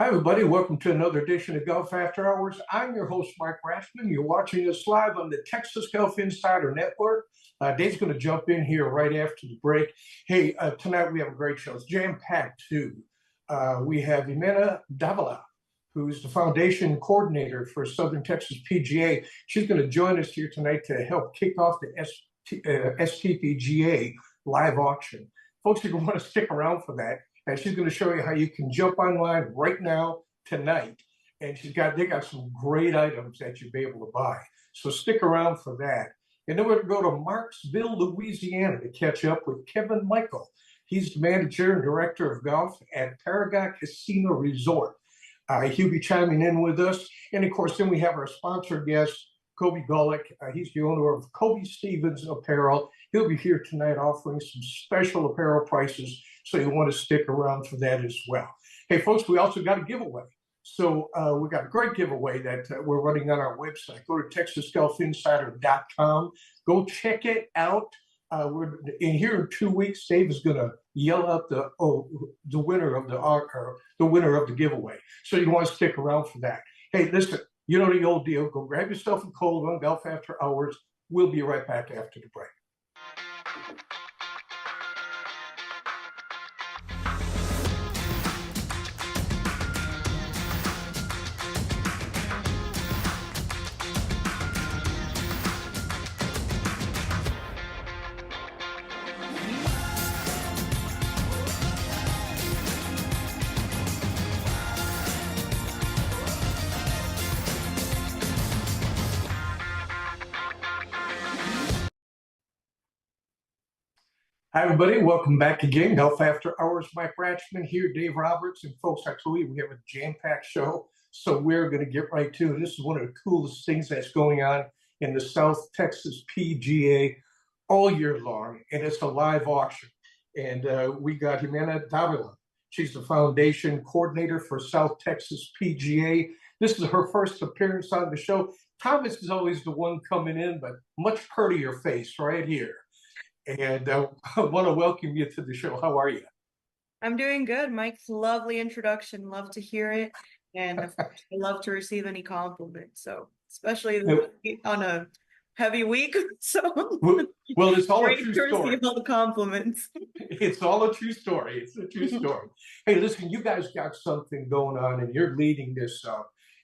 Hi, everybody. Welcome to another edition of Golf After Hours. I'm your host, Mike Rashman. You're watching us live on the Texas Golf Insider Network. Dave's going to jump in here right after the break. Hey, tonight we have a great show. It's jam-packed, too. We have Jimena Davila, who's the foundation coordinator for Southern Texas PGA. She's going to join us here tonight to help kick off the STPGA live auction. Folks, you're going to want to stick around for that. And she's going to show you how you can jump online right now, tonight. And they got some great items that you'll be able to buy. So stick around for that. And then we're going to go to Marksville, Louisiana to catch up with Kevin Michael. He's the manager and director of golf at Paragon Casino Resort. He'll be chiming in with us. And of course, then we have our sponsor guest, Kobe Golick. He's the owner of Kobe Stevens Apparel. He'll be here tonight offering some special apparel prices, so you want to stick around for that as well. Hey, folks, we also got a giveaway. So we got a great giveaway that we're running on our website. Go to TexasGolfInsider.com. Go check it out. We're in here in 2 weeks. Dave is going to yell out the winner of the giveaway. So you want to stick around for that. Hey, listen. You know the old deal. Go grab yourself a cold one, Golf After Hours. We'll be right back after the break. Hi, everybody. Welcome back again. Golf After Hours. Mike Rashman here, Dave Roberts. And folks, I told you we have a jam-packed show, so we're going to get right to it. This is one of the coolest things that's going on in the South Texas PGA all year long, and it's a live auction. And we got Jimena Davila. She's the foundation coordinator for South Texas PGA. This is her first appearance on the show. Thomas is always the one coming in, but much prettier face right here. And I want to welcome you to the show. How are you? I'm doing good. Mike's lovely introduction. Love to hear it. And of course, I love to receive any compliments. So, especially on a heavy week. So, well, it's all a true to story. receive all the compliments. It's all a true story. It's a true story. Hey, listen, you guys got something going on, and you're leading this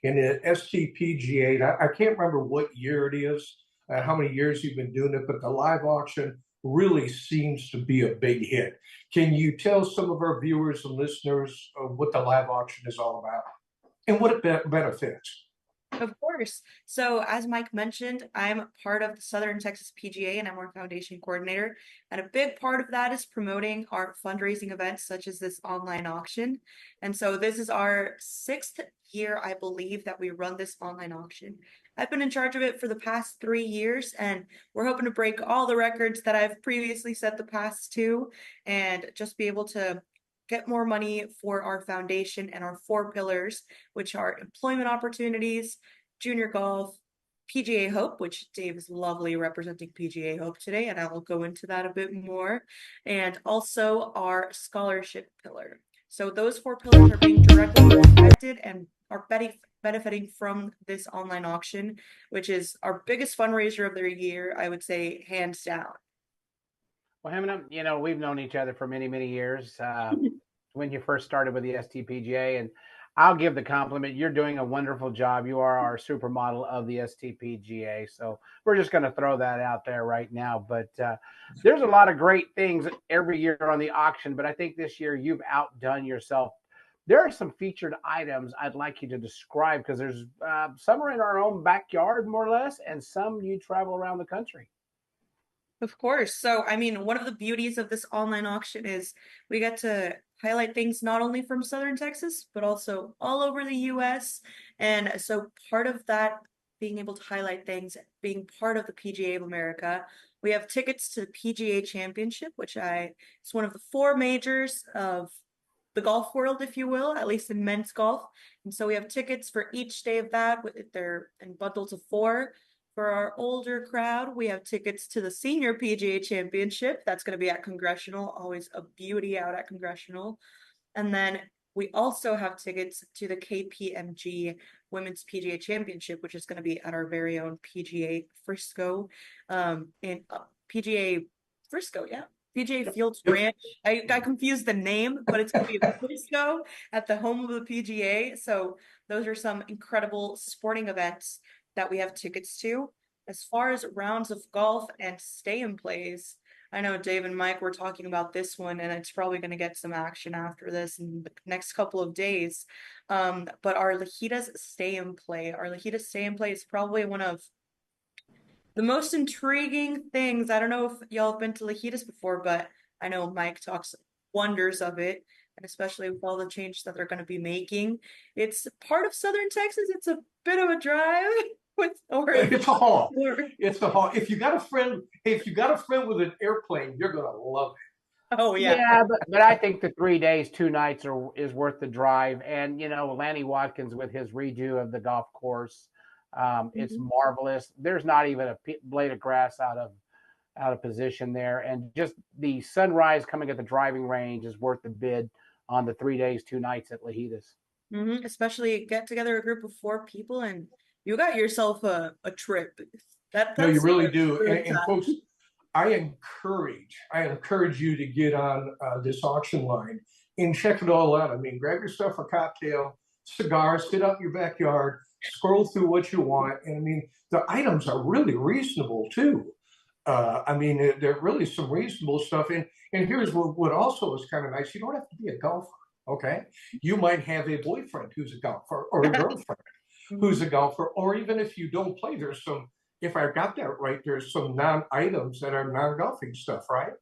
in the STPGA. I can't remember what year it is, how many years you've been doing it, but the live auction really seems to be a big hit. Can you tell some of our viewers and listeners what the live auction is all about and what it benefits? Of course. So, as Mike mentioned, I'm part of the Southern Texas PGA and I'm our foundation coordinator. And a big part of that is promoting our fundraising events, such as this online auction. And so, this is our 6th year, I believe, that we run this online auction. I've been in charge of it for the past 3 years, and we're hoping to break all the records that I've previously set the past 2 and just be able to get more money for our foundation and our 4 pillars, which are employment opportunities, junior golf, PGA Hope, which Dave is lovely representing PGA Hope today, and I will go into that a bit more, and also our scholarship pillar. So those 4 pillars are being directly affected and are benefiting from this online auction, which is our biggest fundraiser of the year, I would say, hands down. Well, Hemina, we've known each other for many, many years. When you first started with the STPGA, and I'll give the compliment. You're doing a wonderful job. You are our supermodel of the STPGA. So we're just going to throw that out there right now. But there's a lot of great things every year on the auction, but I think this year you've outdone yourself. There are some featured items I'd like you to describe because there's some are in our own backyard, more or less, and some you travel around the country. Of course. So, I mean, one of the beauties of this online auction is we get to highlight things not only from Southern Texas, but also all over the US. And so, part of that being able to highlight things, being part of the PGA of America, we have tickets to the PGA Championship, which it's one of the 4 majors of the golf world, if you will, at least in men's golf. And so, we have tickets for each day of that. They're in bundles of 4. For our older crowd, we have tickets to the Senior PGA Championship. That's going to be at Congressional. Always a beauty out at Congressional. And then we also have tickets to the KPMG Women's PGA Championship, which is going to be at our very own PGA Frisco, in PGA Frisco, yeah. PGA Fields Yep. Ranch. I confused the name, but it's going to be Frisco at the home of the PGA. So those are some incredible sporting events that we have tickets to. As far as rounds of golf and stay in plays, I know Dave and Mike were talking about this one, and it's probably going to get some action after this in the next couple of days. But our Lajitas stay in play. Our Lajitas stay in play is probably one of the most intriguing things. I don't know if y'all have been to Lajitas before, but I know Mike talks wonders of it, and especially with all the changes that they're going to be making. It's part of Southern Texas. It's a bit of a drive with It's a haul. It's a haul. If you got a friend, if you got a friend with an airplane, you're gonna love it. Oh yeah. Yeah, but I think the 3 days, 2 nights is worth the drive. And Lanny Watkins with his redo of the golf course, it's marvelous. There's not even a blade of grass out of position there, and just the sunrise coming at the driving range is worth the bid on the 3 days, 2 nights at Lajitas. Especially get together a group of 4 people and you got yourself a trip. No, you That's really do. really And tough. folks, I encourage you to get on this auction line and check it all out. I mean, grab yourself a cocktail, cigars, sit out in your backyard, scroll through what you want. And I mean, the items are really reasonable too. I mean, they're really some reasonable stuff. And here's what also is kind of nice. You don't have to be a golfer, okay? You might have a boyfriend who's a golfer or a girlfriend who's a golfer, or even if you don't play, there's some, if I got that right, there's some non-items that are non-golfing stuff, right?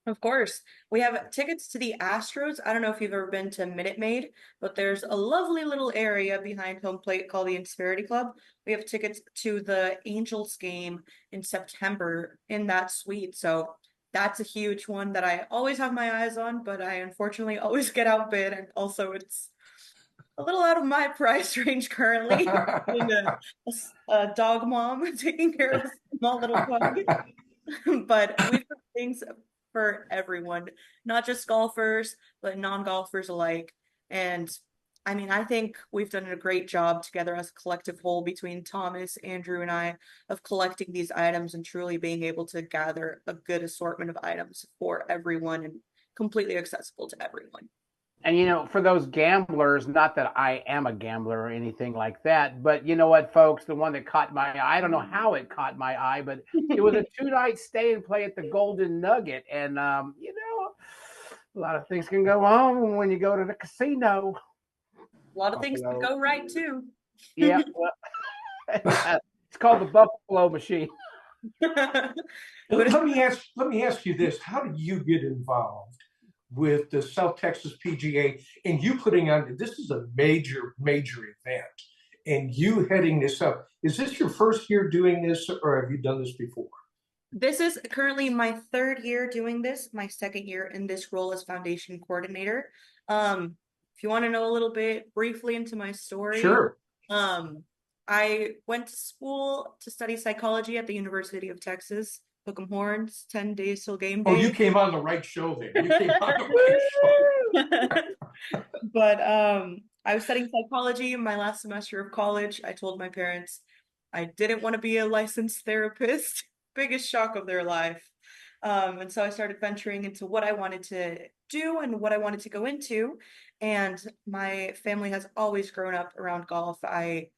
Of course. We have tickets to the Astros. I don't know if you've ever been to Minute Maid, but there's a lovely little area behind home plate called the Insperity Club. We have tickets to the Angels game in September in that suite. So that's a huge one that I always have my eyes on, but I unfortunately always get outbid. And also it's a little out of my price range currently. Being a dog mom taking care of a small little pug. But we've got things for everyone, not just golfers, but non-golfers alike. And I mean, I think we've done a great job together as a collective whole between Thomas, Andrew, and I of collecting these items and truly being able to gather a good assortment of items for everyone and completely accessible to everyone. And for those gamblers, not that I am a gambler or anything like that, but you know what, folks, the one that caught my eye, I don't know how it caught my eye, but it was a 2-night stay and play at the Golden Nugget. And, a lot of things can go on when you go to the casino. A lot of things can go right too. Yeah. Well, it's called the Buffalo Machine. Let me ask you this. How did you get involved with the South Texas PGA and you putting on, this is a major event, and you heading this up? Is this your first year doing this, or have you done this before? This is currently my 3rd year doing this, my 2nd year in this role as foundation coordinator. If you want to know a little bit briefly into my story. Sure. I went to school to study psychology at the University of Texas. Hook 'em horns, 10 days till game day. Oh, you came on the right show then. You came on the right show. But I was studying psychology in my last semester of college. I told my parents I didn't want to be a licensed therapist. Biggest shock of their life. And so I started venturing into what I wanted to do and what I wanted to go into. And my family has always grown up around golf. I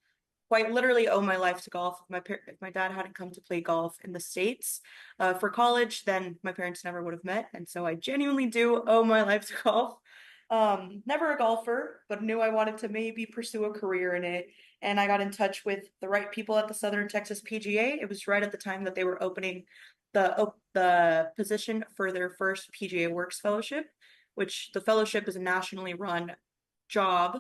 quite literally owe my life to golf. If my dad hadn't come to play golf in the States for college, then my parents never would have met. And so I genuinely do owe my life to golf. Never a golfer, but knew I wanted to maybe pursue a career in it. And I got in touch with the right people at the Southern Texas PGA. It was right at the time that they were opening the position for their first PGA Works Fellowship, which the fellowship is a nationally run job,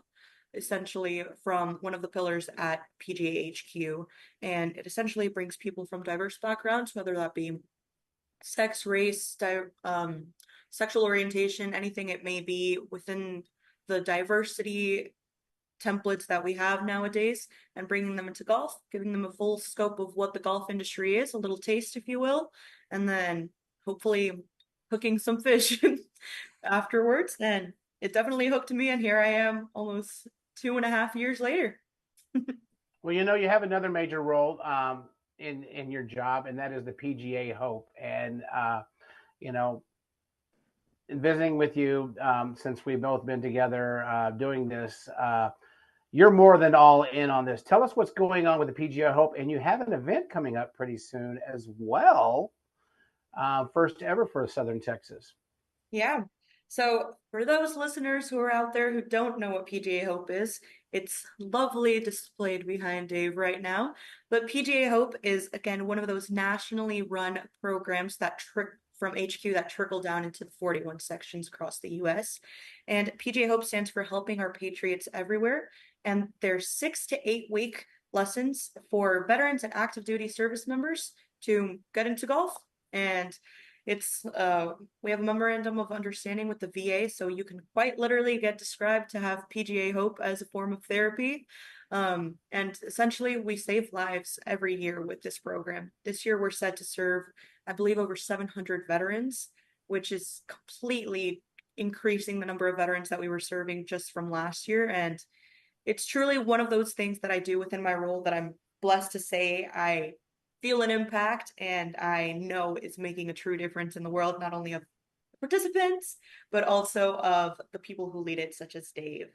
essentially from one of the pillars at PGA HQ. And it essentially brings people from diverse backgrounds, whether that be sex, race, sexual orientation, anything it may be, within the diversity templates that we have nowadays, and bringing them into golf, giving them a full scope of what the golf industry is, a little taste, if you will, and then hopefully hooking some fish afterwards. And it definitely hooked me, and here I am almost 2.5 years later. Well, you know, you have another major role in your job, and that is the PGA Hope. And you know, in visiting with you since we've both been together doing this, you're more than all in on this. Tell us what's going on with the PGA Hope, and you have an event coming up pretty soon as well. First ever for Southern Texas. Yeah. So for those listeners who are out there who don't know what PGA Hope is, it's lovely displayed behind Dave right now. But PGA Hope is, again, one of those nationally run programs that from HQ that trickle down into the 41 sections across the US. And PGA Hope stands for Helping Our Patriots Everywhere. And there's 6 to 8 week lessons for veterans and active duty service members to get into golf. And it's we have a memorandum of understanding with the VA, so you can quite literally get described to have PGA Hope as a form of therapy. And essentially, we save lives every year with this program. This year, we're set to serve, I believe, over 700 veterans, which is completely increasing the number of veterans that we were serving just from last year. And it's truly one of those things that I do within my role that I'm blessed to say I feel an impact and I know is making a true difference in the world, not only of participants, but also of the people who lead it, such as Dave.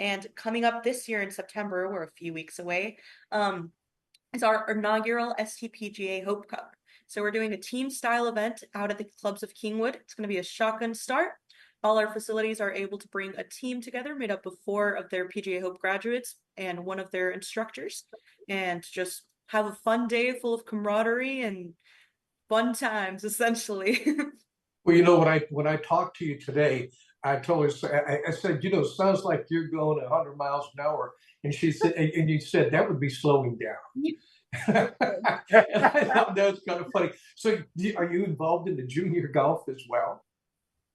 And coming up this year in September, we're a few weeks away, is our inaugural STPGA Hope Cup. So we're doing a team style event out at the clubs of Kingwood. It's going to be a shotgun start. All our facilities are able to bring a team together made up of 4 of their PGA Hope graduates and 1 of their instructors, and just have a fun day full of camaraderie and fun times, essentially. Well, you know, when I talked to you today, I told her, I said, you know, sounds like you're going 100 miles an hour. And she said, and you said that would be slowing down. And I thought that was kind of funny. So are you involved in the junior golf as well?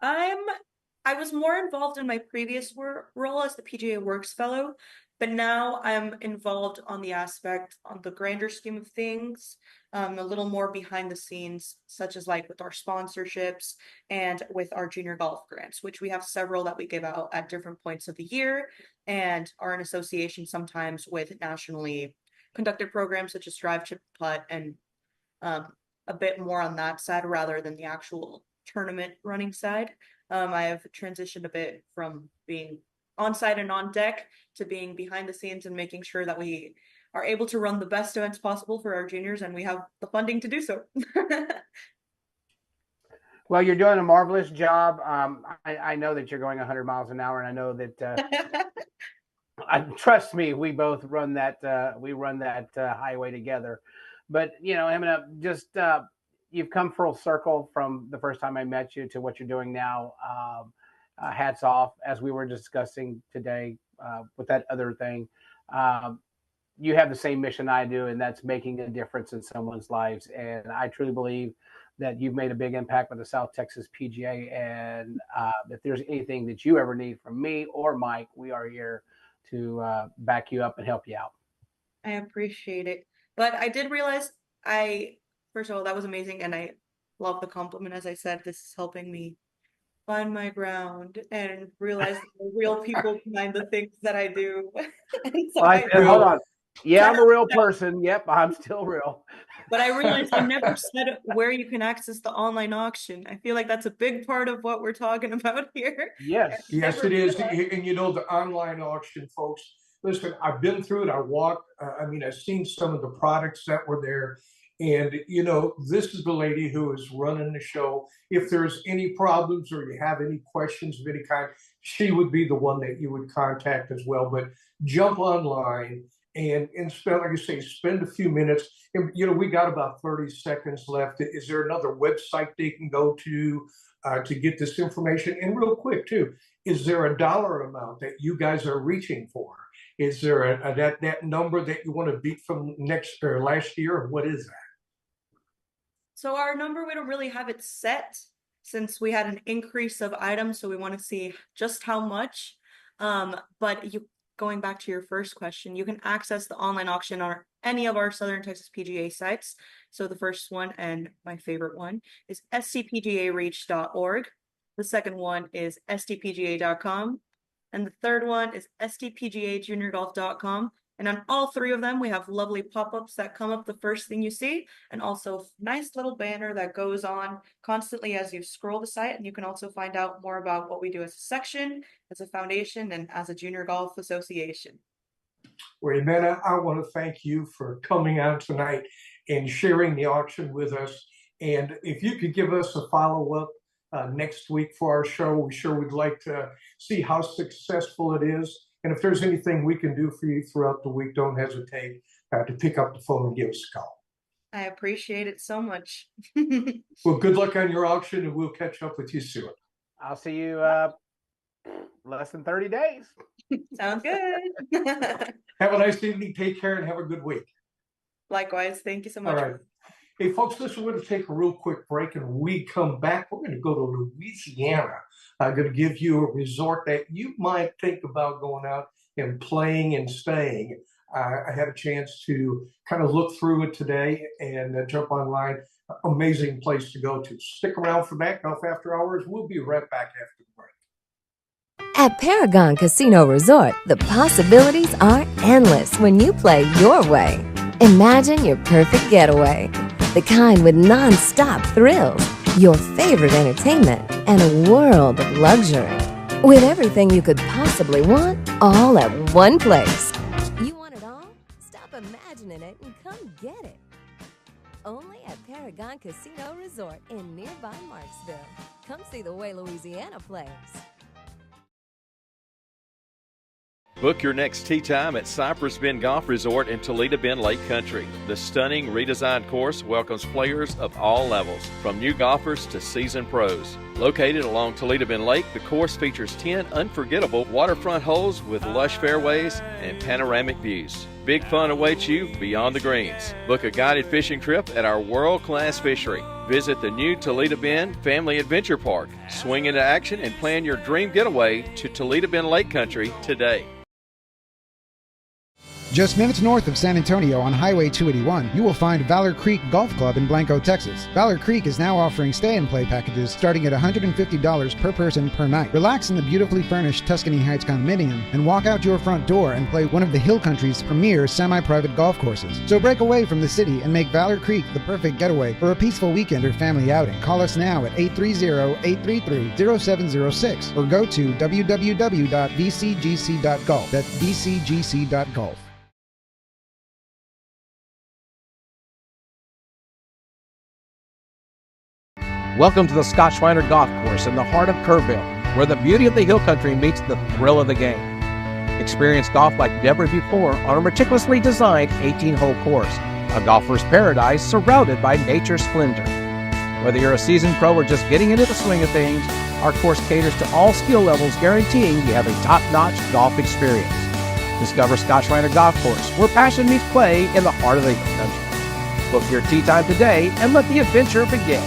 I was more involved in my previous role as the PGA Works Fellow, but now I'm involved on the grander scheme of things, a little more behind the scenes, such as like with our sponsorships and with our junior golf grants, which we have several that we give out at different points of the year, and are in association sometimes with nationally conducted programs such as Drive, Chip, Putt, and a bit more on that side rather than the actual tournament running side. I have transitioned a bit from being on site and on deck to being behind the scenes and making sure that we are able to run the best events possible for our juniors, and we have the funding to do so. Well, you're doing a marvelous job. I know that you're going 100 miles an hour, and I know that trust me, we both run that highway together. But you know, Emma, just you've come full circle from the first time I met you to what you're doing now. Hats off, as we were discussing today with that other thing. You have the same mission I do, and that's making a difference in someone's lives. And I truly believe that you've made a big impact with the South Texas PGA. And if there's anything that you ever need from me or Mike, we are here to back you up and help you out. I appreciate it. But I did realize first of all, that was amazing. And I love the compliment. As I said, this is helping me find my ground and realize the real people behind the things that I do. So hold on. Yeah, I'm a real person. Yep, I'm still real. But I realized I never said where you can access the online auction. I feel like that's a big part of what we're talking about here. Yes. Yes, it is. And you know, the online auction, folks, listen, I've been through it. I walked, I've seen some of the products that were there. And, you know, this is the lady who is running the show. If there's any problems or you have any questions of any kind, she would be the one that you would contact as well. But jump online and spend, like I say, spend a few minutes. And, you know, we got about 30 seconds left. Is there another website they can go to get this information? And real quick, too, is there a dollar amount that you guys are reaching for? Is there that number that you want to beat from next or last year? Or what is that? So our number, we don't really have it set since we had an increase of items. So we want to see just how much. But going back to your first question, you can access the online auction on any of our Southern Texas PGA sites. So the first one, and my favorite one, is scpgareach.org. The second one is stpga.com. And the third one is stpgajuniorgolf.com. And on all three of them, we have lovely pop-ups that come up the first thing you see, and also nice little banner that goes on constantly as you scroll the site. And you can also find out more about what we do as a section, as a foundation, and as a junior golf association. Well, Jimena, I want to thank you for coming out tonight and sharing the auction with us. And if you could give us a follow-up next week for our show, we sure would like to see how successful it is. And if there's anything we can do for you throughout the week, don't hesitate to pick up the phone and give us a call. I appreciate it so much. Well, good luck on your auction, and we'll catch up with you soon. I'll see you less than 30 days. Sounds good. Have a nice evening. Take care and have a good week. Likewise. Thank you so All much. right. Hey, folks, listen, we're going to take a real quick break, and when we come back, we're going to go to Louisiana. I'm going to give you a resort that you might think about going out and playing and staying. I had a chance to kind of look through it today and jump online. Amazing place to go to. Stick around for that. Golf After Hours. We'll be right back after the break. At Paragon Casino Resort, the possibilities are endless when you play your way. Imagine your perfect getaway. The kind with non-stop thrills, your favorite entertainment, and a world of luxury. With everything you could possibly want, all at one place. You want it all? Stop imagining it and come get it. Only at Paragon Casino Resort in nearby Marksville. Come see the way Louisiana plays. Book your next tee time at Cypress Bend Golf Resort in Toledo Bend Lake Country. The stunning redesigned course welcomes players of all levels, from new golfers to seasoned pros. Located along Toledo Bend Lake, the course features 10 unforgettable waterfront holes with lush fairways and panoramic views. Big fun awaits you beyond the greens. Book a guided fishing trip at our world-class fishery. Visit the new Toledo Bend Family Adventure Park. Swing into action and plan your dream getaway to Toledo Bend Lake Country today. Just minutes north of San Antonio on Highway 281, you will find Valor Creek Golf Club in Blanco, Texas. Valor Creek is now offering stay-and-play packages starting at $150 per person per night. Relax in the beautifully furnished Tuscany Heights condominium and walk out your front door and play one of the Hill Country's premier semi-private golf courses. So break away from the city and make Valor Creek the perfect getaway for a peaceful weekend or family outing. Call us now at 830-833-0706 or go to www.vcgc.golf. That's vcgc.golf. Welcome to the Scott Schreiner Golf Course in the heart of Kerrville, where the beauty of the Hill Country meets the thrill of the game. Experience golf like never before on a meticulously designed 18-hole course, a golfer's paradise surrounded by nature's splendor. Whether you're a seasoned pro or just getting into the swing of things, our course caters to all skill levels, guaranteeing you have a top-notch golf experience. Discover Scott Schreiner Golf Course, where passion meets play in the heart of the Hill Country. Book your tee time today and let the adventure begin.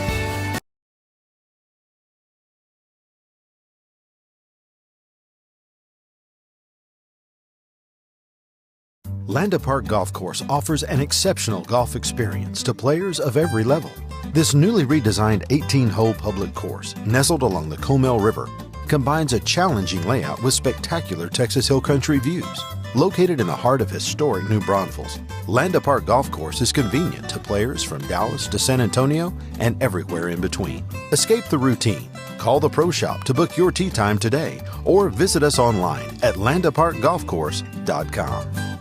Landa Park Golf Course offers an exceptional golf experience to players of every level. This newly redesigned 18-hole public course, nestled along the Comal River, combines a challenging layout with spectacular Texas Hill Country views. Located in the heart of historic New Braunfels, Landa Park Golf Course is convenient to players from Dallas to San Antonio and everywhere in between. Escape the routine. Call the Pro Shop to book your tee time today or visit us online at landaparkgolfcourse.com.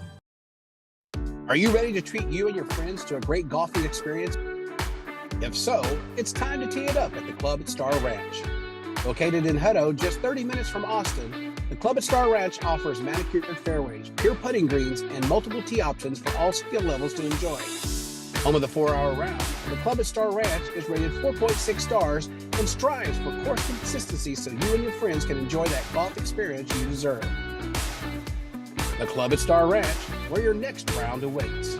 Are you ready to treat you and your friends to a great golfing experience? If so, it's time to tee it up at the Club at Star Ranch. Located in Hutto, just 30 minutes from Austin, the Club at Star Ranch offers manicured fairways, pure putting greens, and multiple tee options for all skill levels to enjoy. Home of the 4-hour round, the Club at Star Ranch is rated 4.6 stars and strives for course consistency so you and your friends can enjoy that golf experience you deserve. The Club at Star Ranch, where your next round awaits.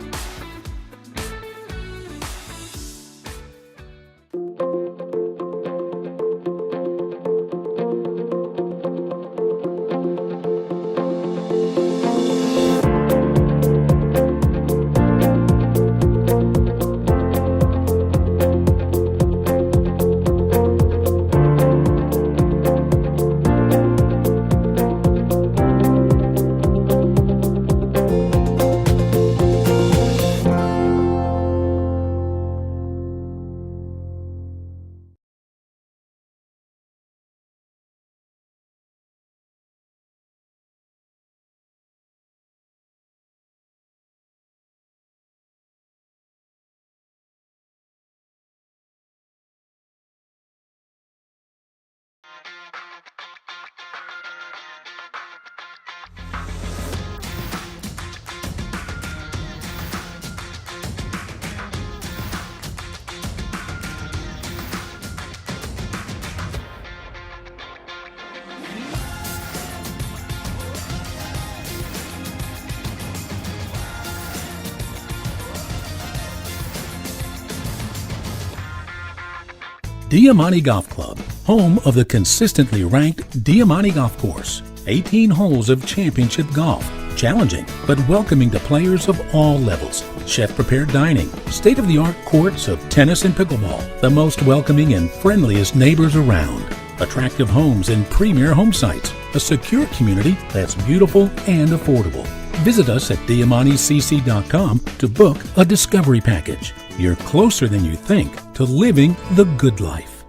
Diamante Golf Club, home of the consistently ranked Diamante Golf Course. 18 holes of championship golf, challenging but welcoming to players of all levels. Chef-prepared dining, state-of-the-art courts of tennis and pickleball, the most welcoming and friendliest neighbors around. Attractive homes and premier home sites, a secure community that's beautiful and affordable. Visit us at diamantecc.com to book a discovery package. You're closer than you think to living the good life.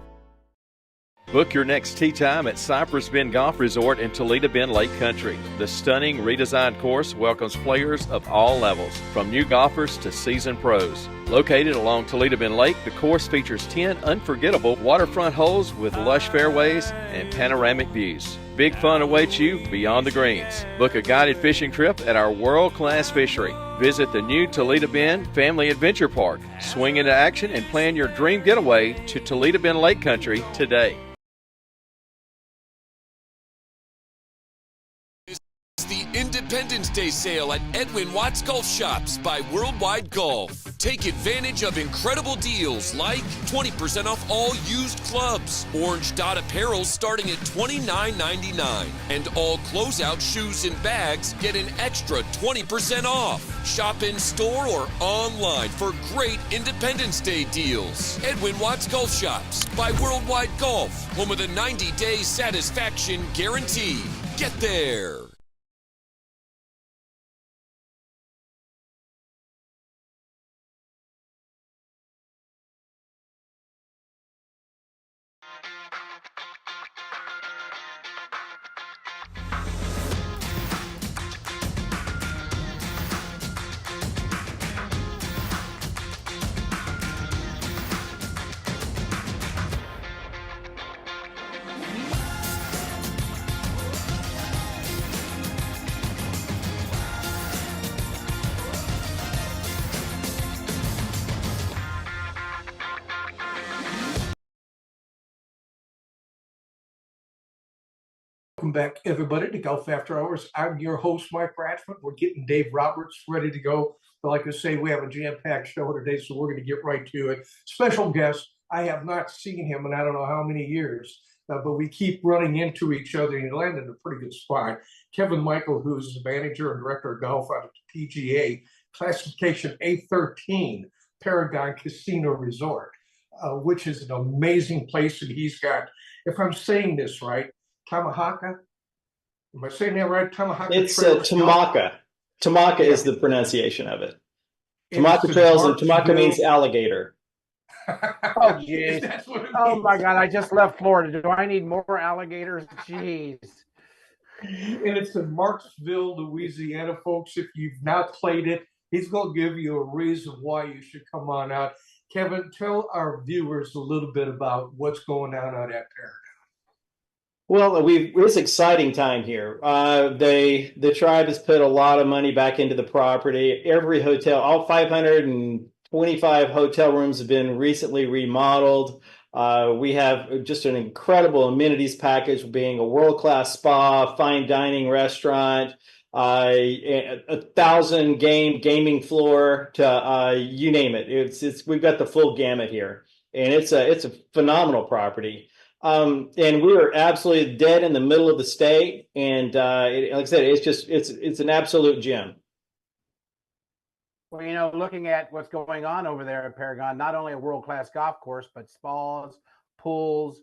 Book your next tee time at Cypress Bend Golf Resort in Toledo Bend Lake Country. The stunning redesigned course welcomes players of all levels, from new golfers to seasoned pros. Located along Toledo Bend Lake, the course features 10 unforgettable waterfront holes with lush fairways and panoramic views. Big fun awaits you beyond the greens. Book a guided fishing trip at our world-class fishery. Visit the new Toledo Bend Family Adventure Park. Swing into action and plan your dream getaway to Toledo Bend Lake Country today. The Independence Day sale at Edwin Watts Golf Shops by Worldwide Golf. Take advantage of incredible deals like 20% off all used clubs, Orange Dot apparel starting at $29.99, and all closeout shoes and bags get an extra 20% off. Shop in store or online for great Independence Day deals. Edwin Watts Golf Shops by Worldwide Golf, home of the 90-day satisfaction guarantee. Get there. Welcome back, everybody, to Golf After Hours. I'm your host, Mike Bradford. We're getting Dave Roberts ready to go. But like I say, we have a jam-packed show today, so we're going to get right to it. Special guest. I have not seen him in I don't know how many years, but we keep running into each other, and he landed in a pretty good spot. Kevin Michael, who's the manager and director of golf out at the PGA, classification A13, Paragon Casino Resort, which is an amazing place. And he's got, if I'm saying this right, Tamahaka? Am I saying that right? Tamahaka? It's Tamaka. Tamaka is the pronunciation of it. Tamaka Trails, and Tamaka means alligator. Oh, jeez. Oh, my God. I just left Florida. Do I need more alligators? Jeez. And it's in Marksville, Louisiana, folks. If you've not played it, he's going to give you a reason why you should come on out. Kevin, tell our viewers a little bit about what's going on out at Paragon. Well, it's an exciting time here. The tribe has put a lot of money back into the property. Every hotel, all 525 hotel rooms have been recently remodeled. We have just an incredible amenities package, being a world-class spa, fine dining restaurant, 1,000 gaming floor, to you name it. We've got the full gamut here, and it's a phenomenal property. And we are absolutely dead in the middle of the state, and like I said, it's an absolute gem. Well, looking at what's going on over there at Paragon, not only a world-class golf course, but spas, pools,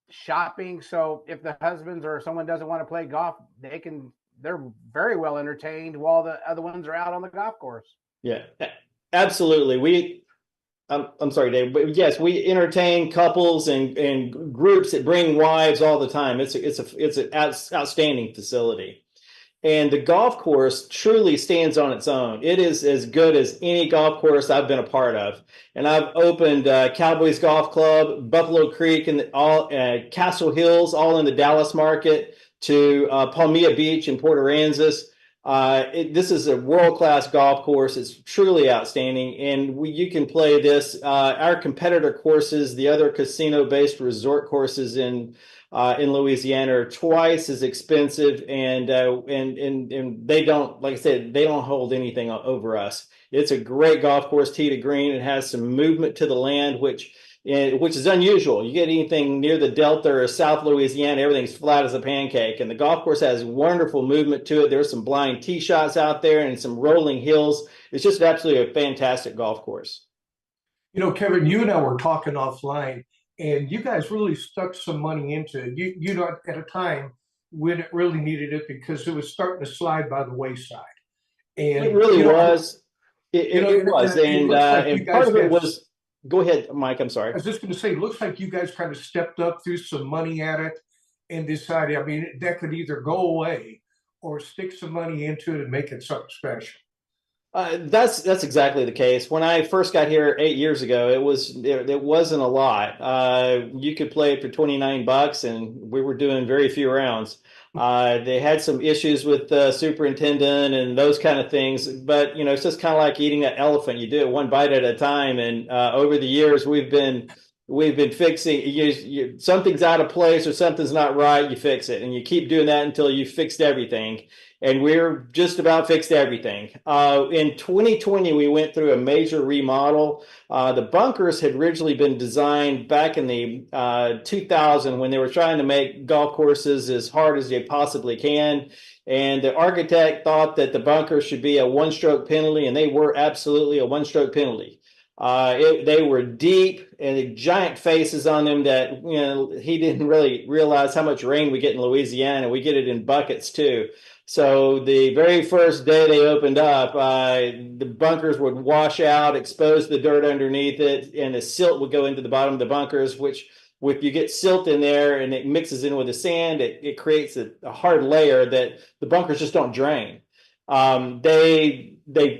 shopping. So if the husbands or someone doesn't want to play golf, they're very well entertained while the other ones are out on the golf course. Yeah, absolutely. I'm sorry, Dave, but yes, we entertain couples and groups that bring wives all the time. It's an outstanding facility, and the golf course truly stands on its own. It is as good as any golf course I've been a part of, and I've opened Cowboys Golf Club, Buffalo Creek, and Castle Hills, all in the Dallas market, to Palmilla Beach in Port Aransas. This is a world-class golf course. It's truly outstanding, and you can play this. Our competitor courses, the other casino-based resort courses in Louisiana, are twice as expensive, and they don't, like I said, they don't hold anything over us. It's a great golf course, tee to green. It has some movement to the land, which which is unusual. You get anything near the Delta or South Louisiana, everything's flat as a pancake. And the golf course has wonderful movement to it. There's some blind tee shots out there and some rolling hills. It's just absolutely a fantastic golf course. You know, Kevin, you and I were talking offline, and you guys really stuck some money into it. You know, at a time when it really needed it because it was starting to slide by the wayside. And it really was. It was. Like and part of it was, go ahead, Mike, I'm sorry. I was just going to say, it looks like you guys kind of stepped up, threw some money at it, and decided, I mean, that could either go away or stick some money into it and make it something special. That's exactly the case. When I first got here 8 years ago, it wasn't a lot. You could play it for $29, and we were doing very few rounds. They had some issues with the superintendent and those kind of things, but you know, it's just kind of like eating an elephant. You do it one bite at a time, and over the years, we've been fixing. Something's out of place or something's not right, you fix it, and you keep doing that until you fixed everything. And we're just about fixed everything. In 2020, we went through a major remodel. The bunkers had originally been designed back in the 2000 when they were trying to make golf courses as hard as they possibly can. And the architect thought that the bunkers should be a one-stroke penalty, and they were absolutely a one-stroke penalty. They were deep and giant faces on them that, you know, he didn't really realize how much rain we get in Louisiana. We get it in buckets too. So the very first day they opened up, the bunkers would wash out, expose the dirt underneath it, and the silt would go into the bottom of the bunkers, which if you get silt in there and it mixes in with the sand, it creates a hard layer that the bunkers just don't drain. They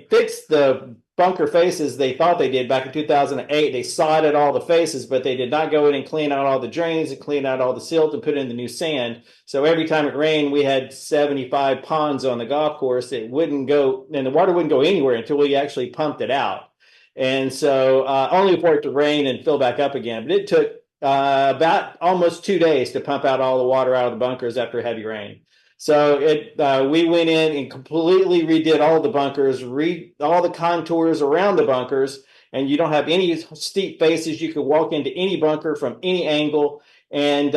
fixed the bunker faces. They thought they did back in 2008. They sodded all the faces, but they did not go in and clean out all the drains and clean out all the silt and put in the new sand. So every time it rained, we had 75 ponds on the golf course. It wouldn't go, and the water wouldn't go anywhere until we actually pumped it out. And so only for it to rain and fill back up again. But it took about almost 2 days to pump out all the water out of the bunkers after heavy rain. So we went in and completely redid all the bunkers, all the contours around the bunkers, and you don't have any steep faces. You could walk into any bunker from any angle. And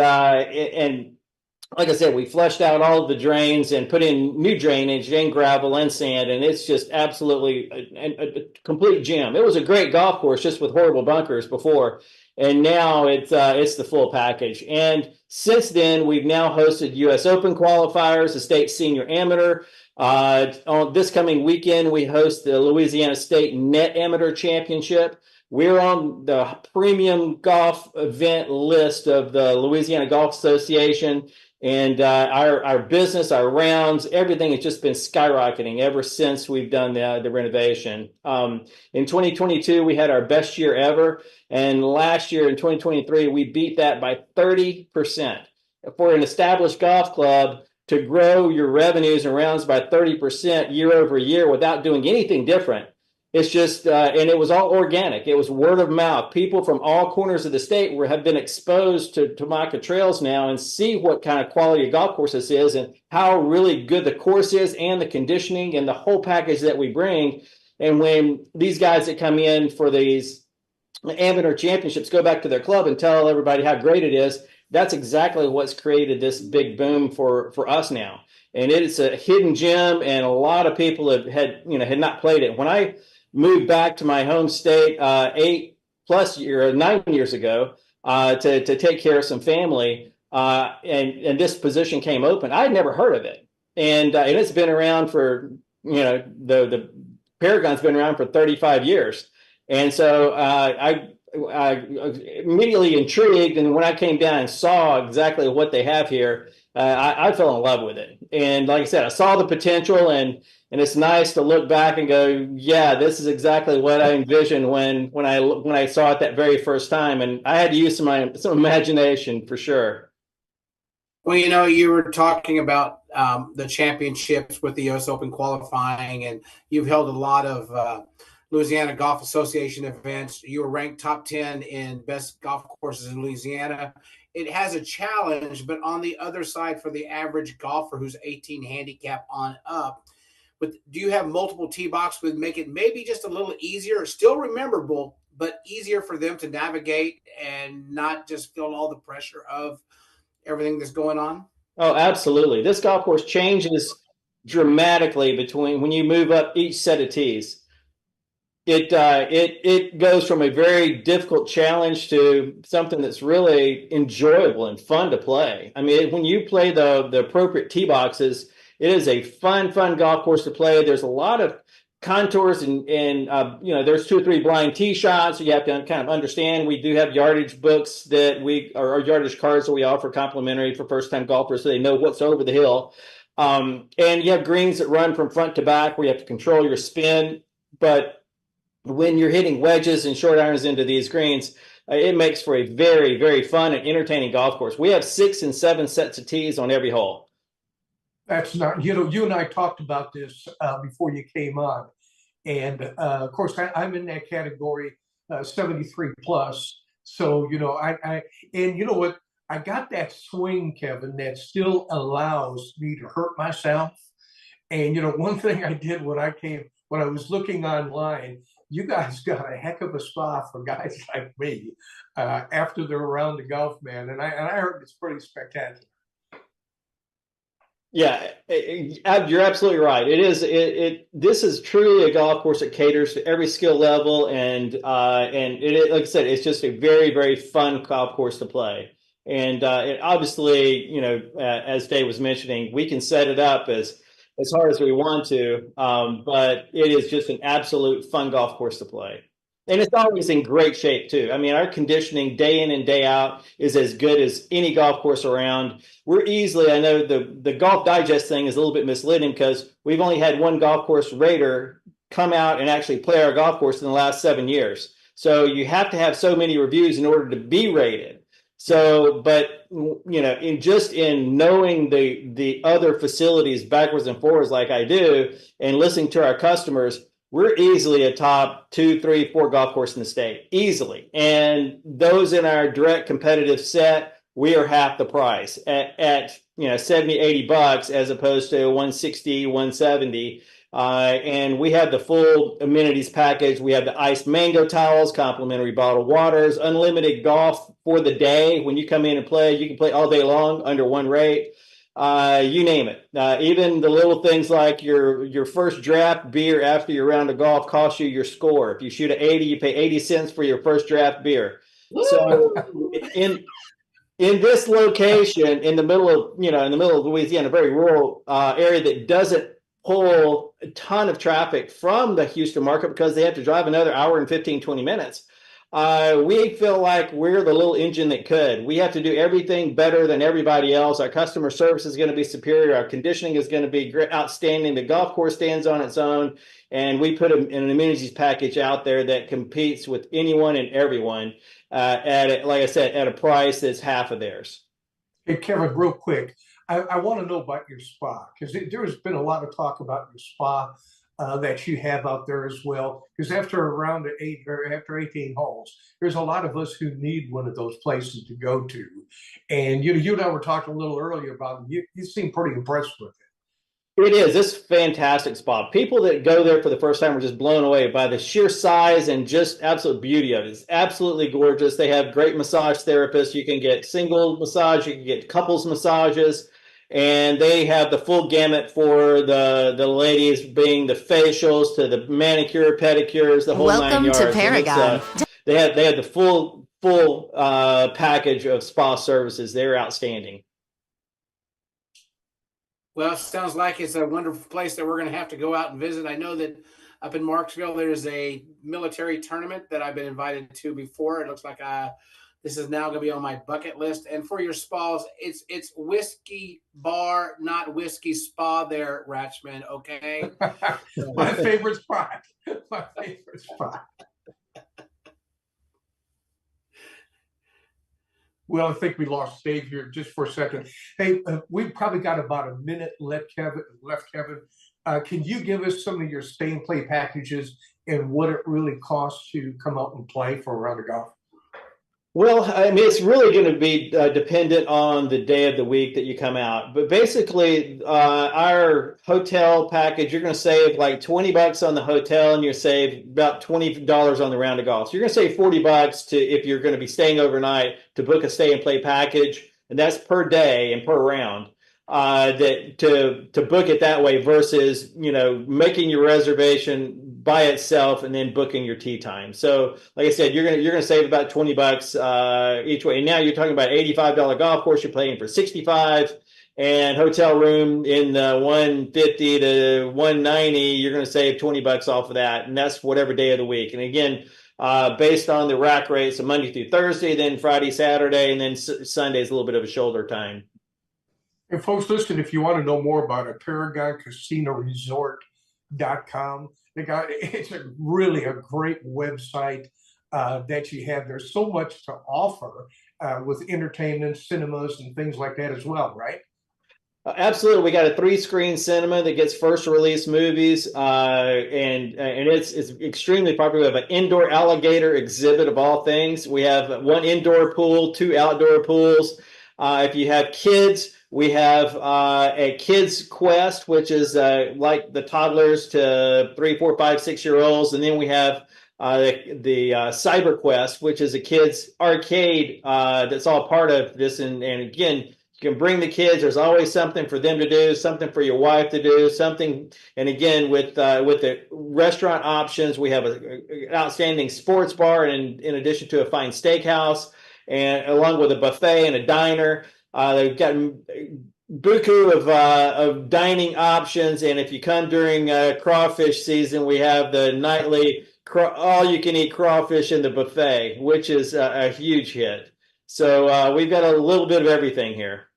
like I said, we flushed out all of the drains and put in new drainage and gravel and sand, and it's just absolutely a complete gem. It was a great golf course just with horrible bunkers before. And now it's the full package. And since then, we've now hosted U.S. Open qualifiers, the state senior amateur. On this coming weekend, we host the Louisiana State Net Amateur Championship. We're on the premium golf event list of the Louisiana Golf Association. And our business, our rounds, everything has just been skyrocketing ever since we've done the renovation. In 2022, we had our best year ever. And last year in 2023, we beat that by 30%. For an established golf club to grow your revenues and rounds by 30% year over year without doing anything different, it's just, and it was all organic. It was word of mouth. People from all corners of the state have been exposed to Micah Trails now and see what kind of quality of golf course this is and how really good the course is and the conditioning and the whole package that we bring. And when these guys that come in for these amateur championships go back to their club and tell everybody how great it is, that's exactly what's created this big boom for us now. And it's a hidden gem, and a lot of people had not played it. When I moved back to my home state 9 years ago to take care of some family, and this position came open. I'd never heard of it, and it's been around for, the Paragon's been around for 35 years, and so I immediately intrigued, and when I came down and saw exactly what they have here, I fell in love with it. And like I said, I saw the potential, and it's nice to look back and go, yeah, this is exactly what I envisioned when I saw it that very first time. And I had to use some imagination for sure. Well, you were talking about the championships with the U.S. Open qualifying, and you've held a lot of Louisiana Golf Association events. You were ranked top 10 in best golf courses in Louisiana. It has a challenge, but on the other side, for the average golfer who's 18 handicap on up, But do you have multiple tee box would make it maybe just a little easier, still rememberable, but easier for them to navigate and not just feel all the pressure of everything that's going on? Oh, absolutely. This golf course changes dramatically between when you move up each set of tees. It goes from a very difficult challenge to something that's really enjoyable and fun to play. I mean, when you play the appropriate tee boxes, it is a fun golf course to play. There's a lot of contours and there's 2 or 3 blind tee shots. So you have to kind of understand. We do have yardage books or yardage cards that we offer complimentary for first time golfers, so they know what's over the hill. And you have greens that run from front to back where you have to control your spin. But when you're hitting wedges and short irons into these greens, it makes for a very, very fun and entertaining golf course. We have 6 and 7 sets of tees on every hole. That's not, you and I talked about this before you came on. And of course, I'm in that category, 73 plus. So, and you know what? I got that swing, Kevin, that still allows me to hurt myself. And, one thing I did when I was looking online, you guys got a heck of a spot for guys like me after they're around the golf, man. And I heard it's pretty spectacular. Yeah, you're absolutely right. It is. This is truly a golf course that caters to every skill level, and it, like I said, it's just a very, very fun golf course to play. And obviously, as Dave was mentioning, we can set it up as hard as we want to, but it is just an absolute fun golf course to play. And it's always in great shape, too. I mean, our conditioning day in and day out is as good as any golf course around. We're easily, I know the Golf Digest thing is a little bit misleading because we've only had one golf course rater come out and actually play our golf course in the last 7 years. So you have to have so many reviews in order to be rated. So, but, in knowing the other facilities backwards and forwards like I do and listening to our customers, we're easily a top 2, 3, 4 golf course in the state, easily. And those in our direct competitive set, we are half the price at $70, $80 as opposed to $160, $170. And we have the full amenities package. We have the iced mango towels, complimentary bottled waters, unlimited golf for the day. When you come in and play, you can play all day long under one rate. You name it. Even the little things like your first draft beer after your round of golf costs you your score. If you shoot an 80, you pay 80 cents for your first draft beer. So in this location, in the middle of Louisiana, a very rural area that doesn't pull a ton of traffic from the Houston market because they have to drive another hour and 15, 20 minutes. We feel like we're the little engine that could. We have to do everything better than everybody else. Our customer service is going to be superior. Our conditioning is going to be outstanding. The golf course stands on its own, and we put an amenities package out there that competes with anyone and everyone like I said, at a price that's half of theirs. Hey, Kevin, real quick, I want to know about your spa, because there's been a lot of talk about your spa that you have out there as well. Because after 18 holes, there's a lot of us who need one of those places to go to. And you and I were talking a little earlier about it. You seem pretty impressed with it. It is. It's a fantastic spot. People that go there for the first time are just blown away by the sheer size and just absolute beauty of it. It's absolutely gorgeous. They have great massage therapists. You can get single massage, you can get couples massages, and they have the full gamut for the ladies, being the facials to the manicure, pedicures, the whole 9 yards. Welcome to Paragon. They have the full package of spa services. They're outstanding. Well, it sounds like it's a wonderful place that we're going to have to go out and visit. I know that up in Marksville, there's a military tournament that I've been invited to before. It looks like this is now going to be on my bucket list. And for your spas, it's whiskey bar, not whiskey spa there, Ratchman, okay? My favorite spot. My favorite spot. Well, I think we lost Dave here just for a second. Hey, we've probably got about a minute left, Kevin. Can you give us some of your stay and play packages and what it really costs to come out and play for a round of golf? Well, I mean, it's really going to be dependent on the day of the week that you come out. But basically, our hotel package, you're going to save like $20 on the hotel, and you save about $20 on the round of golf. So you're going to save $40 if you're going to be staying overnight to book a stay and play package, and that's per day and per round. To book it that way versus making your reservation by itself and then booking your tee time. So like I said, you're gonna save about $20 each way. And now you're talking about $85 golf course, you're paying for $65, and hotel room in the $150 to $190, you're gonna save $20 off of that, and that's whatever day of the week. And again, based on the rack rates of Monday through Thursday, then Friday, Saturday, and then Sunday is a little bit of a shoulder time. And folks, listen, if you want to know more about it, ParagonCasinoResort.com. It's really a great website that you have. There's so much to offer with entertainment, cinemas, and things like that as well, right? Absolutely. We got a 3-screen cinema that gets first release movies, and it's extremely popular. We have an indoor alligator exhibit of all things. We have 1 indoor pool, 2 outdoor pools. If you have kids, we have a Kids Quest, which is like the toddlers to 3, 4, 5, 6-year-olds. And then we have the Cyber Quest, which is a kids arcade that's all part of this. And again, you can bring the kids. There's always something for them to do, something for your wife to do, something. And again, with the restaurant options, we have an outstanding sports bar, and in addition to a fine steakhouse, and along with a buffet and a diner. They've got buku of dining options, and if you come during crawfish season, we have the nightly all-you-can-eat crawfish in the buffet, which is a huge hit. So we've got a little bit of everything here.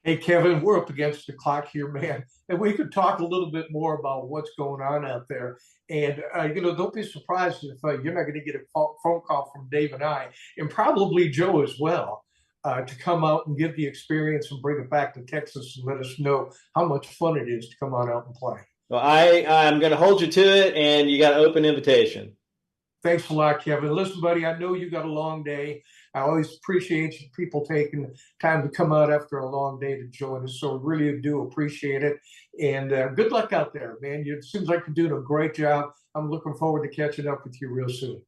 Hey, Kevin, we're up against the clock here, man, and we could talk a little bit more about what's going on out there. And, don't be surprised if you're not going to get a phone call from Dave and I, and probably Joe as well, to come out and give the experience and bring it back to Texas and let us know how much fun it is to come on out and play. Well, I'm going to hold you to it, and you got an open invitation. Thanks a lot, Kevin. Listen, buddy, I know you got a long day. I always appreciate people taking time to come out after a long day to join us. So really do appreciate it. And good luck out there, man. It seems like you're doing a great job. I'm looking forward to catching up with you real soon.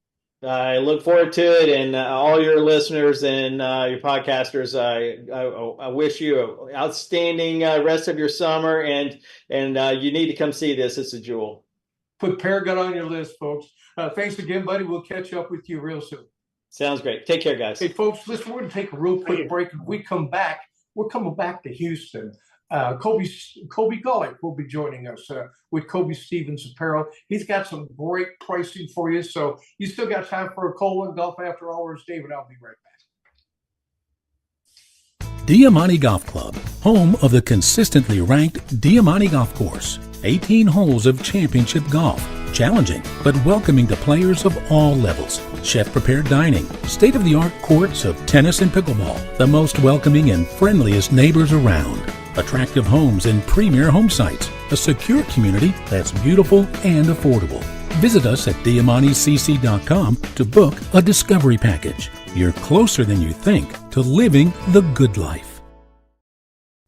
I look forward to it, and all your listeners and your podcasters. I wish you an outstanding rest of your summer, and you need to come see this. It's a jewel. Put Paragon on your list, folks. Thanks again, buddy. We'll catch up with you real soon. Sounds great. Take care, guys. Hey, folks, listen, we're going to take a real quick break. When we come back, we're coming back to Houston. Kobe Gullick will be joining us with Kobe Stevens Apparel. He's got some great pricing for you. So you still got time for a cold one, Golf After Hours. David, I'll be right back. Diamante Golf Club, home of the consistently ranked Diamante Golf Course. 18 holes of championship golf. Challenging, but welcoming to players of all levels. Chef-prepared dining, state-of-the-art courts of tennis and pickleball, the most welcoming and friendliest neighbors around. Attractive homes and premier home sites, a secure community that's beautiful and affordable. Visit us at diamantecc.com to book a discovery package. You're closer than you think to living the good life.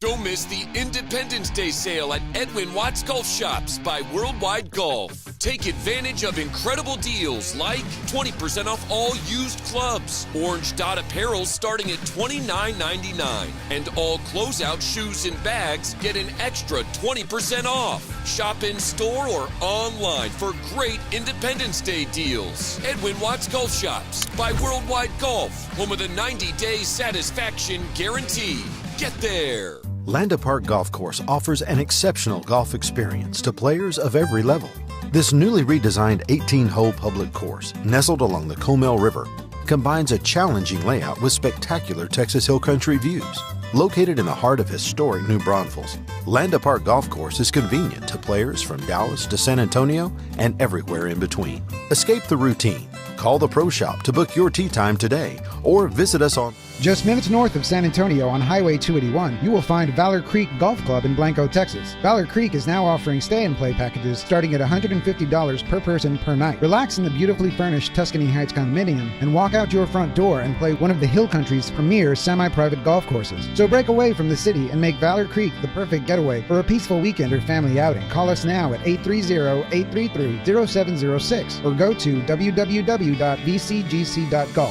Don't miss the Independence Day sale at Edwin Watts Golf Shops by Worldwide Golf. Take advantage of incredible deals like 20% off all used clubs, Orange Dot apparel starting at $29.99, and all closeout shoes and bags get an extra 20% off. Shop in store or online for great Independence Day deals. Edwin Watts Golf Shops by Worldwide Golf, home of the 90-day satisfaction guarantee. Get there. Landa Park Golf Course offers an exceptional golf experience to players of every level. This newly redesigned 18-hole public course, nestled along the Comal River, combines a challenging layout with spectacular Texas Hill Country views. Located in the heart of historic New Braunfels, Landa Park Golf Course is convenient to players from Dallas to San Antonio and everywhere in between. Escape the routine. Call the Pro Shop to book your tee time today or visit us on Just minutes north of San Antonio on Highway 281, you will find Valor Creek Golf Club in Blanco, Texas. Valor Creek is now offering stay-and-play packages starting at $150 per person per night. Relax in the beautifully furnished Tuscany Heights condominium and walk out your front door and play one of the Hill Country's premier semi-private golf courses. So break away from the city and make Valor Creek the perfect getaway for a peaceful weekend or family outing. Call us now at 830-833-0706 or go to www.vcgc.golf.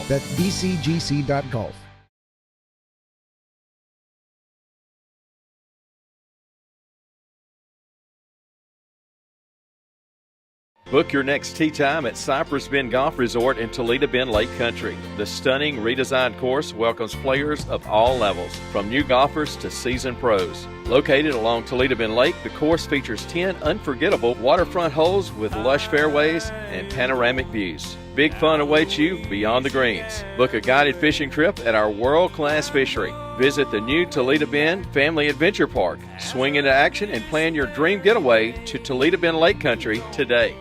That's vcgc.golf. Book your next tee time at Cypress Bend Golf Resort in Toledo Bend Lake Country. The stunning redesigned course welcomes players of all levels, from new golfers to seasoned pros. Located along Toledo Bend Lake, the course features 10 unforgettable waterfront holes with lush fairways and panoramic views. Big fun awaits you beyond the greens. Book a guided fishing trip at our world-class fishery. Visit the new Toledo Bend Family Adventure Park. Swing into action and plan your dream getaway to Toledo Bend Lake Country today.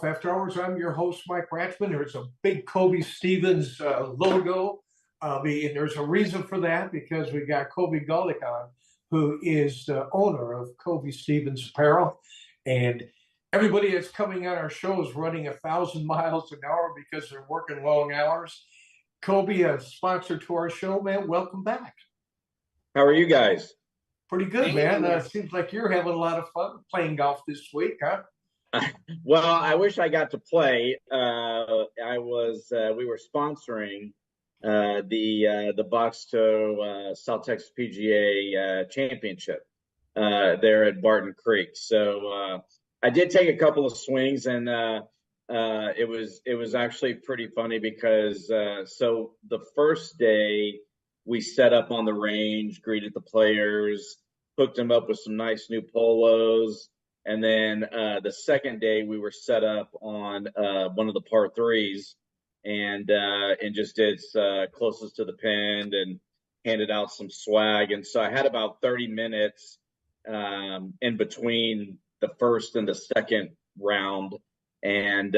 After Hours. I'm your host, Mike Ratchman. There's a big Kobe Stevens logo. And there's a reason for that, because we got Kobe Gullick on, who is the owner of Kobe Stevens Apparel. And everybody that's coming on our show is running 1,000 miles an hour because they're working long hours. Kobe, a sponsor to our show, man. Welcome back. How are you guys? Pretty good, man. Seems like you're having a lot of fun playing golf this week, huh? Well, I wish I got to play. We were sponsoring the Box to South Texas PGA Championship there at Barton Creek. So I did take a couple of swings, and it was actually pretty funny because so the first day we set up on the range, greeted the players, hooked them up with some nice new polos. And then the second day we were set up on one of the par threes and just did closest to the pin and handed out some swag. And so I had about 30 minutes in between the first and the second round, and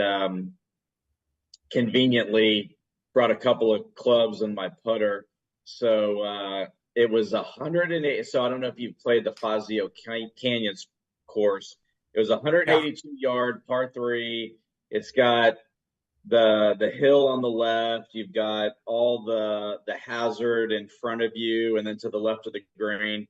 conveniently brought a couple of clubs and my putter. So it was 108. So I don't know if you've played the Fazio Canyons course. It was 182-yard par three. It's got the hill on the left. You've got all the hazard in front of you, and then to the left of the green.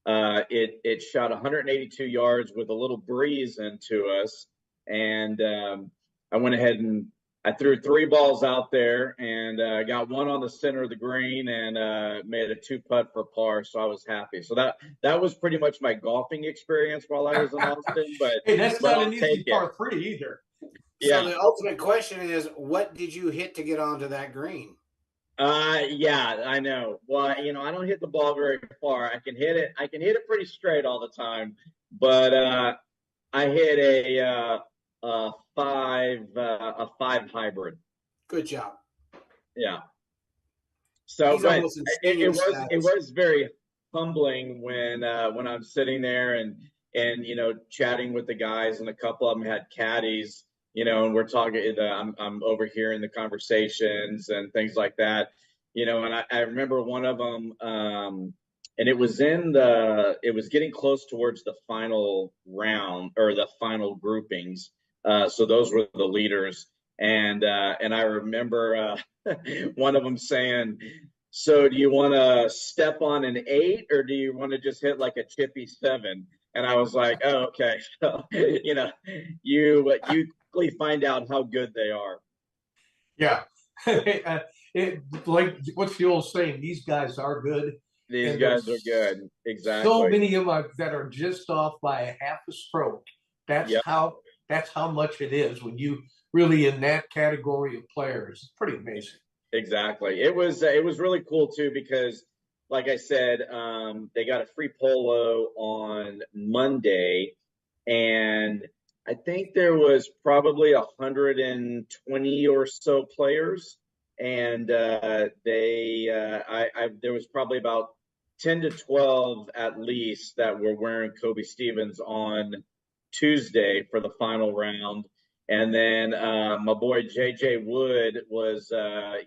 It shot 182 yards with a little breeze into us, and I went ahead and I threw 3 balls out there and got one on the center of the green and made a 2-putt for par. So I was happy. So that was pretty much my golfing experience while I was in Austin. But hey, that's not an easy par 3 either. Yeah. So the ultimate question is, what did you hit to get onto that green? Yeah, I know. Well, I don't hit the ball very far. I can hit it pretty straight all the time. But I hit a 5 hybrid. Good job. Yeah. So but it was very humbling when I'm sitting there and chatting with the guys, and a couple of them had caddies, and we're talking. I'm overhearing the conversations and things like that, and I remember one of them, and it was getting close towards the final round or the final groupings. So those were the leaders. And I remember one of them saying, so do you want to step on an 8 or do you want to just hit like a chippy 7? And I was like, oh, okay. So, you quickly find out how good they are. Yeah. Like what's the old saying? These guys are good. These And guys there's are good. so Exactly. many of them that are just off by a half a stroke. That's Yep. how much it is when you really in that category of players. It's pretty amazing. Exactly. It was really cool too because, like I said, they got a free polo on Monday, and I think there was probably 120 or so players, and there was probably about 10 to 12 at least that were wearing Kobe Stevens on Tuesday for the final round. And then my boy JJ Wood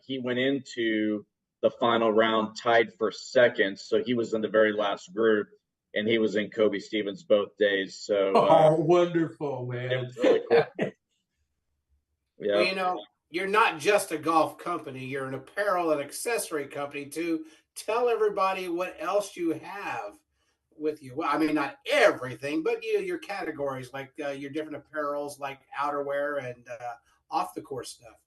he went into the final round tied for second, so he was in the very last group, and he was in Kobe Stevens both days. So wonderful, man! It was really cool. Well, you know, you're not just a golf company; you're an apparel and accessory company too. Tell everybody what else you have with you. Well, I mean, not everything, but your categories, like your different apparels, like outerwear and off the course stuff.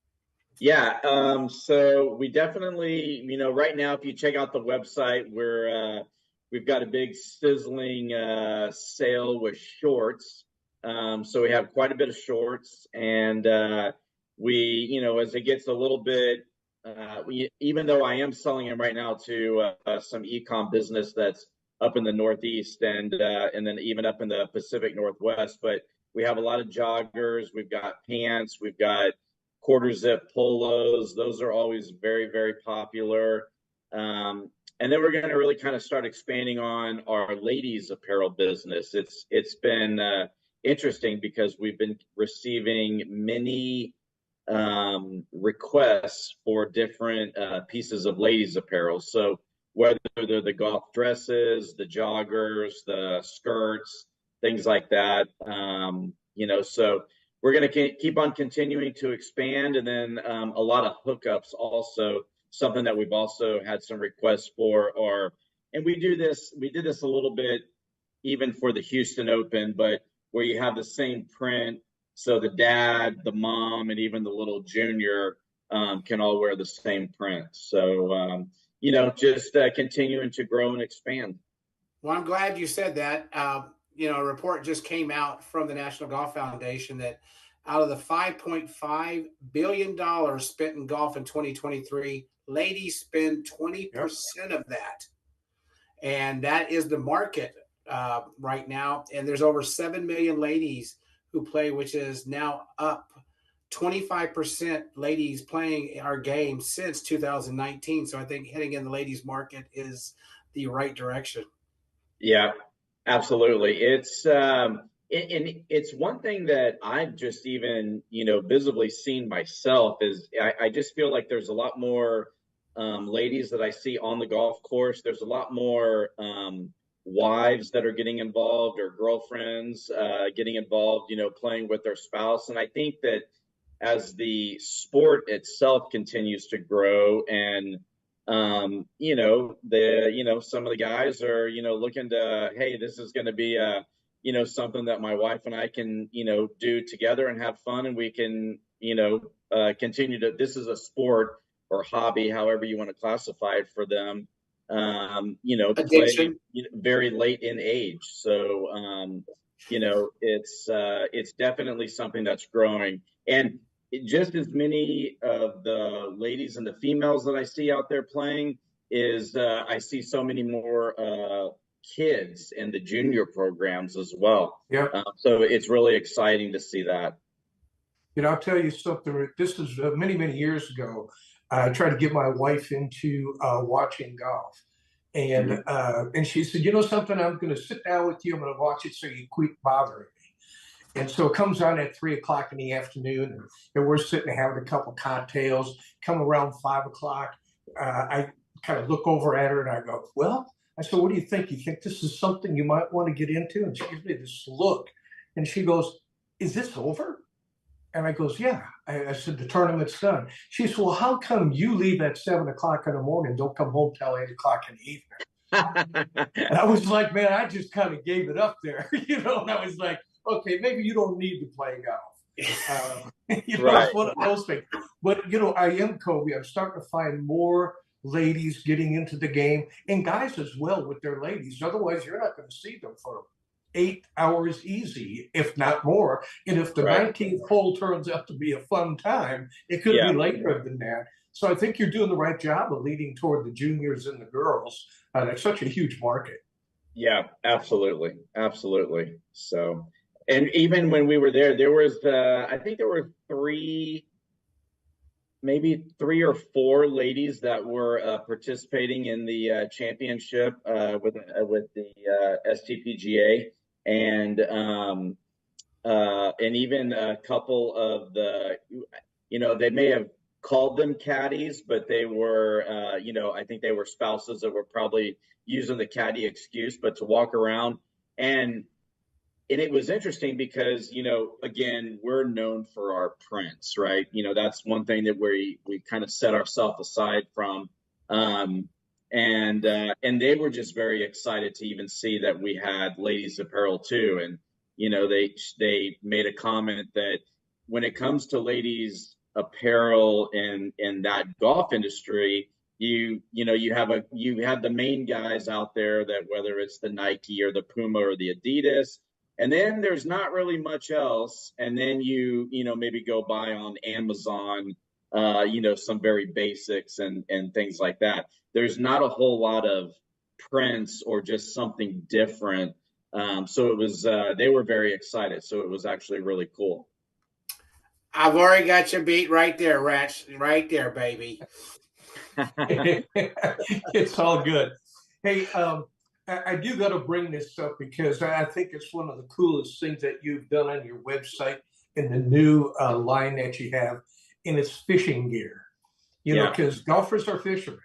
Yeah. So we definitely, right now, if you check out the website, we've got a big sizzling sale with shorts. So we have quite a bit of shorts, and as it gets a little bit, even though I am selling them right now to some e-com business that's up in the Northeast and then even up in the Pacific Northwest, but we have a lot of joggers. We've got pants. We've got quarter zip polos. Those are always very, very popular. And then we're going to really kind of start expanding on our ladies apparel business. It's been interesting because we've been receiving many requests for different pieces of ladies apparel. So whether they're the golf dresses, the joggers, the skirts, things like that, so we're going to keep on continuing to expand. And then a lot of hookups also, something that we've also had some requests for, and we did this a little bit even for the Houston Open, but where you have the same print. So the dad, the mom, and even the little junior can all wear the same print. So, just continuing to grow and expand. Well, I'm glad you said that. A report just came out from the National Golf Foundation that out of the $5.5 billion spent in golf in 2023, ladies spend 20% of that. And that is the market right now. And there's over 7 million ladies who play, which is now up 25% ladies playing our game since 2019. So I think heading in the ladies market is the right direction. Yeah, absolutely. It's it's one thing that I've just even, visibly seen myself is I just feel like there's a lot more ladies that I see on the golf course. There's a lot more wives that are getting involved or girlfriends getting involved, playing with their spouse. And I think that as the sport itself continues to grow and some of the guys are, looking to, hey, this is going to be something that my wife and I can, do together and have fun. And we can, continue to, this is a sport or hobby, however you want to classify it for them, play very late in age. So, it's definitely something that's growing. And just as many of the ladies and the females that I see out there playing is I see so many more kids in the junior programs as well. Yeah. So it's really exciting to see that. I'll tell you something. This is many, many years ago. I tried to get my wife into watching golf. And and she said, something, I'm going to sit down with you. I'm going to watch it so you quit bothering me. And so it comes on at 3:00 in the afternoon, and we're sitting having a couple cocktails. Come around 5:00, I kind of look over at her and I go, well, I said, what do you think? You think this is something you might want to get into? And she gives me this look, and she goes, is this over? And I goes, yeah. I said, the tournament's done. She said, well, how come you leave at 7:00 in the morning, don't come home till 8:00 in the evening? And I was like, man, I just kind of gave it up there, and I was like, okay, maybe you don't need to play golf. It's Right. one of those things. But I am Kobe. I'm starting to find more ladies getting into the game, and guys as well with their ladies. Otherwise, you're not going to see them for 8 hours easy, if not more. And if the Right. 19th hole turns out to be a fun time, it could Yeah. be later than that. So I think you're doing the right job of leading toward the juniors and the girls. That's such a huge market. Yeah, absolutely. Absolutely. So, and even when we were there was, I think there were maybe 3 or 4 ladies that were participating in the championship with the STPGA, and even a couple of they may have called them caddies, but they were I think they were spouses that were probably using the caddy excuse, but to walk around. And it was interesting because, again, we're known for our prints, right? That's one thing that we kind of set ourselves aside from. And they were just very excited to even see that we had ladies apparel too. And, they made a comment that when it comes to ladies apparel in that golf industry, you have the main guys out there, that whether it's the Nike or the Puma or the Adidas, and then there's not really much else. And then maybe go buy on Amazon, some very basics and things like that. There's not a whole lot of prints or just something different. So it was, they were very excited. So it was actually really cool. I've already got you beat right there, Rats. Right there, baby. It's all good. Hey, I do got to bring this up because I think it's one of the coolest things that you've done on your website and the new line that you have, and it's fishing gear. Because golfers are fishermen.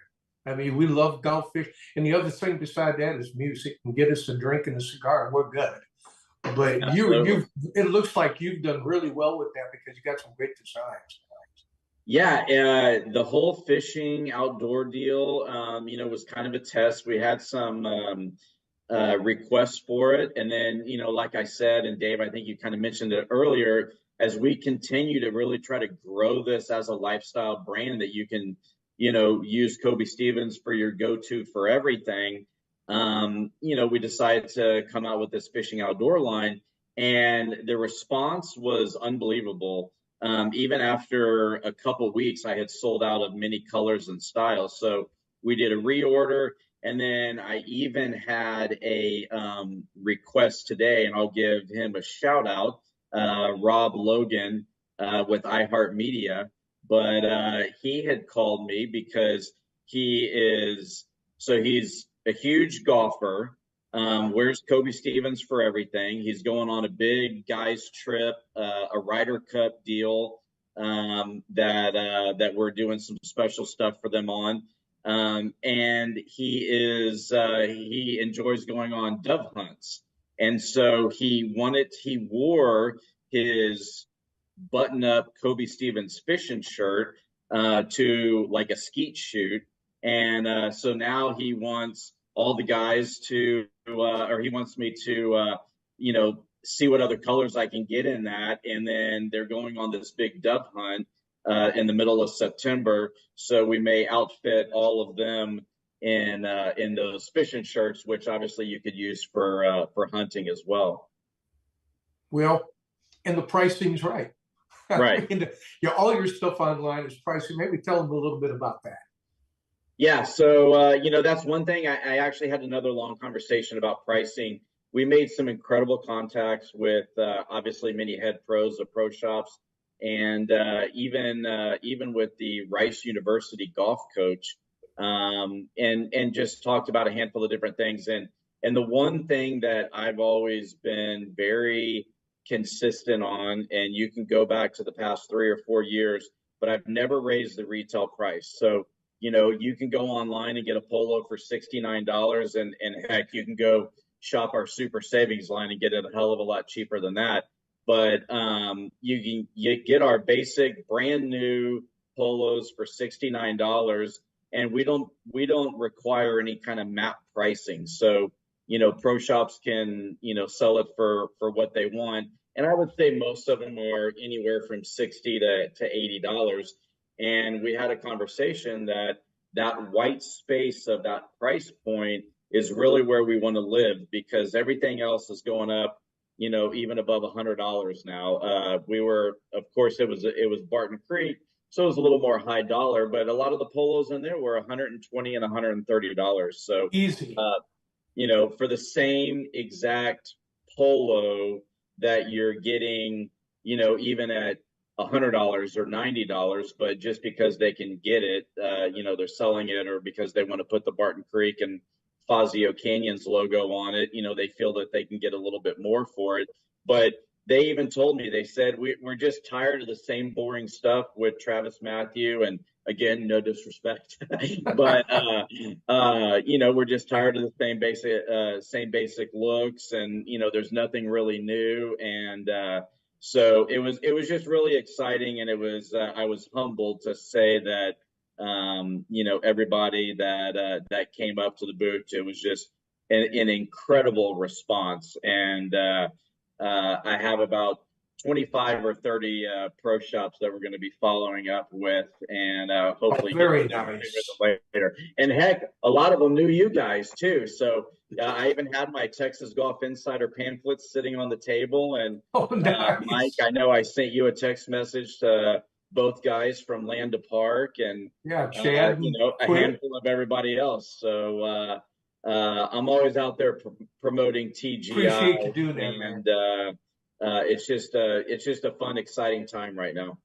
I mean, we love golf fish. And the other thing beside that is music, and get us a drink and a cigar, and we're good. But it looks like you've done really well with that because you got some great designs. Yeah, the whole fishing outdoor deal, was kind of a test. We had some requests for it. And then, like I said, and Dave, I think you kind of mentioned it earlier, as we continue to really try to grow this as a lifestyle brand that you can, use Kobe Stevens for your go-to for everything. We decided to come out with this fishing outdoor line, and the response was unbelievable. Even after a couple weeks, I had sold out of many colors and styles. So we did a reorder, and then I even had a request today, and I'll give him a shout out, Rob Logan with iHeartMedia. But he had called me because he's a huge golfer. Wears Kobe Stevens for everything. He's going on a big guys trip, a Ryder Cup deal that we're doing some special stuff for them on. And he enjoys going on dove hunts. And so he wore his button-up Kobe Stevens fishing shirt to like a skeet shoot. And so now he wants all the guys to, or he wants me to, see what other colors I can get in that. And then they're going on this big dove hunt in the middle of September. So we may outfit all of them in those fishing shirts, which obviously you could use for hunting as well. Well, and the pricing's right. Right. I mean, all your stuff online is pricing. Maybe tell them a little bit about that. Yeah, so that's one thing. I actually had another long conversation about pricing. We made some incredible contacts with obviously many head pros of pro shops, and even with the Rice University golf coach, and just talked about a handful of different things. And the one thing that I've always been very consistent on, and you can go back to the past 3 or 4 years, but I've never raised the retail price. So you can go online and get a polo for $69, and heck, you can go shop our super savings line and get it a hell of a lot cheaper than that. But you get our basic brand new polos for $69, and we don't require any kind of map pricing. So pro shops can sell it for what they want. and I would say most of them are anywhere from $60 to $80. And we had a conversation that white space of that price point is really where we want to live, because everything else is going up, even above $100 now. We were, of course, it was Barton Creek, so it was a little more high dollar, but a lot of the polos in there were $120 and $130. So Easy. For the same exact polo that you're getting, even at $100 or $90, but just because they can get it, they're selling it, or because they want to put the Barton Creek and Fazio Canyons logo on it, they feel that they can get a little bit more for it. But they even told me, they said, we're just tired of the same boring stuff with Travis Matthew. And again, no disrespect, but, we're just tired of the same basic looks, and, there's nothing really new. And, so it was just really exciting. And I was humbled to say that, everybody that came up to the booth, it was just an incredible response. And, I have about 25 or 30 pro shops that we're going to be following up with, and hopefully very nice later. And heck, a lot of them knew you guys too. So I even had my Texas Golf Insider pamphlets sitting on the table. And nice. Mike, I know I sent you a text message to both guys from Land to Park, and Chad, a handful of everybody else. So I'm always out there promoting TGI. Appreciate you doing that, and it's just a fun, exciting time right now.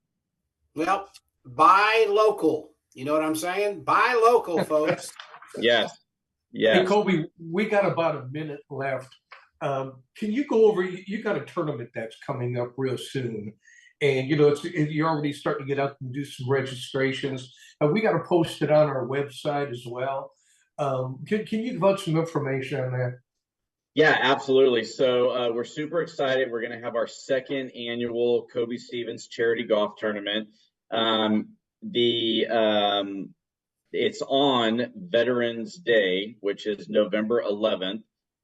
Well, buy local. You know what I'm saying? Buy local, folks. Yes. Hey, Kobe, we got about a minute left. Can you go over? You got a tournament that's coming up real soon, and you're already starting to get out and do some registrations. We got to post it on our website as well. Can you give out some information on that? Yeah, absolutely. So we're super excited. We're going to have our second annual Kobe Stevens Charity Golf Tournament. It's on Veterans Day, which is November 11th,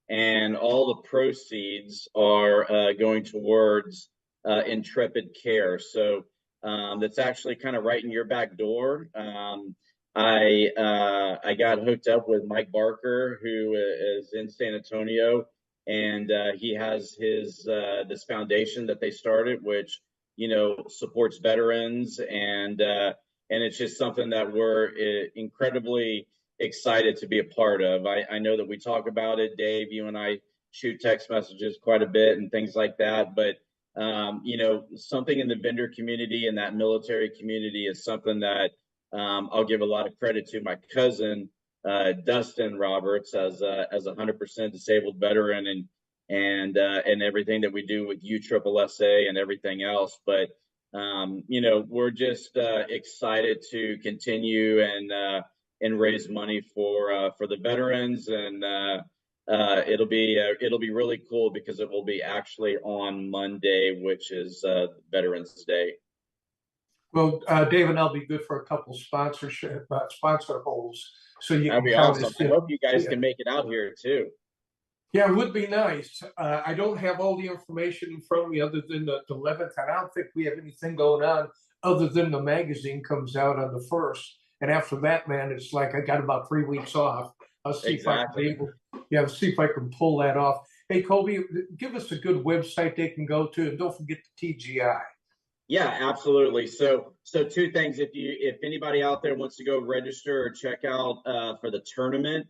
and all the proceeds are going towards Intrepid Care. So that's actually kind of right in your back door. I got hooked up with Mike Barker, who is in San Antonio, and he has this foundation that they started, which supports veterans, and it's just something that we're incredibly excited to be a part of. I know that we talk about it, Dave. You and I shoot text messages quite a bit and things like that, but something in the vendor community and that military community is something that I'll give a lot of credit to my cousin, Dustin Roberts, as a 100% disabled veteran, and everything that we do with USSSA and everything else. But, we're just excited to continue and raise money for the veterans. And it'll be really cool, because it will be actually on Monday, which is Veterans Day. Well, Dave and I'll be good for a couple sponsor holes, so you That'd can be count awesome. us I in. hope you guys can make it out here too. Yeah, it would be nice. I don't have all the information in front of me other than the 11th, and I don't think we have anything going on other than the magazine comes out on the 1st. And after that, man, it's like I got about 3 weeks off. I'll see if I can see if I can pull that off. Hey, Kobe, give us a good website they can go to, and don't forget the TGI. Yeah, absolutely. So two things. If anybody out there wants to go register or check out for the tournament,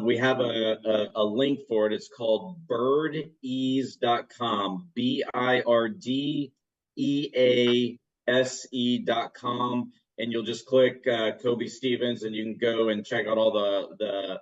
we have a link for it. It's called birdease.com, BIRDEASE.com, and you'll just click Kobe Stevens, and you can go and check out all the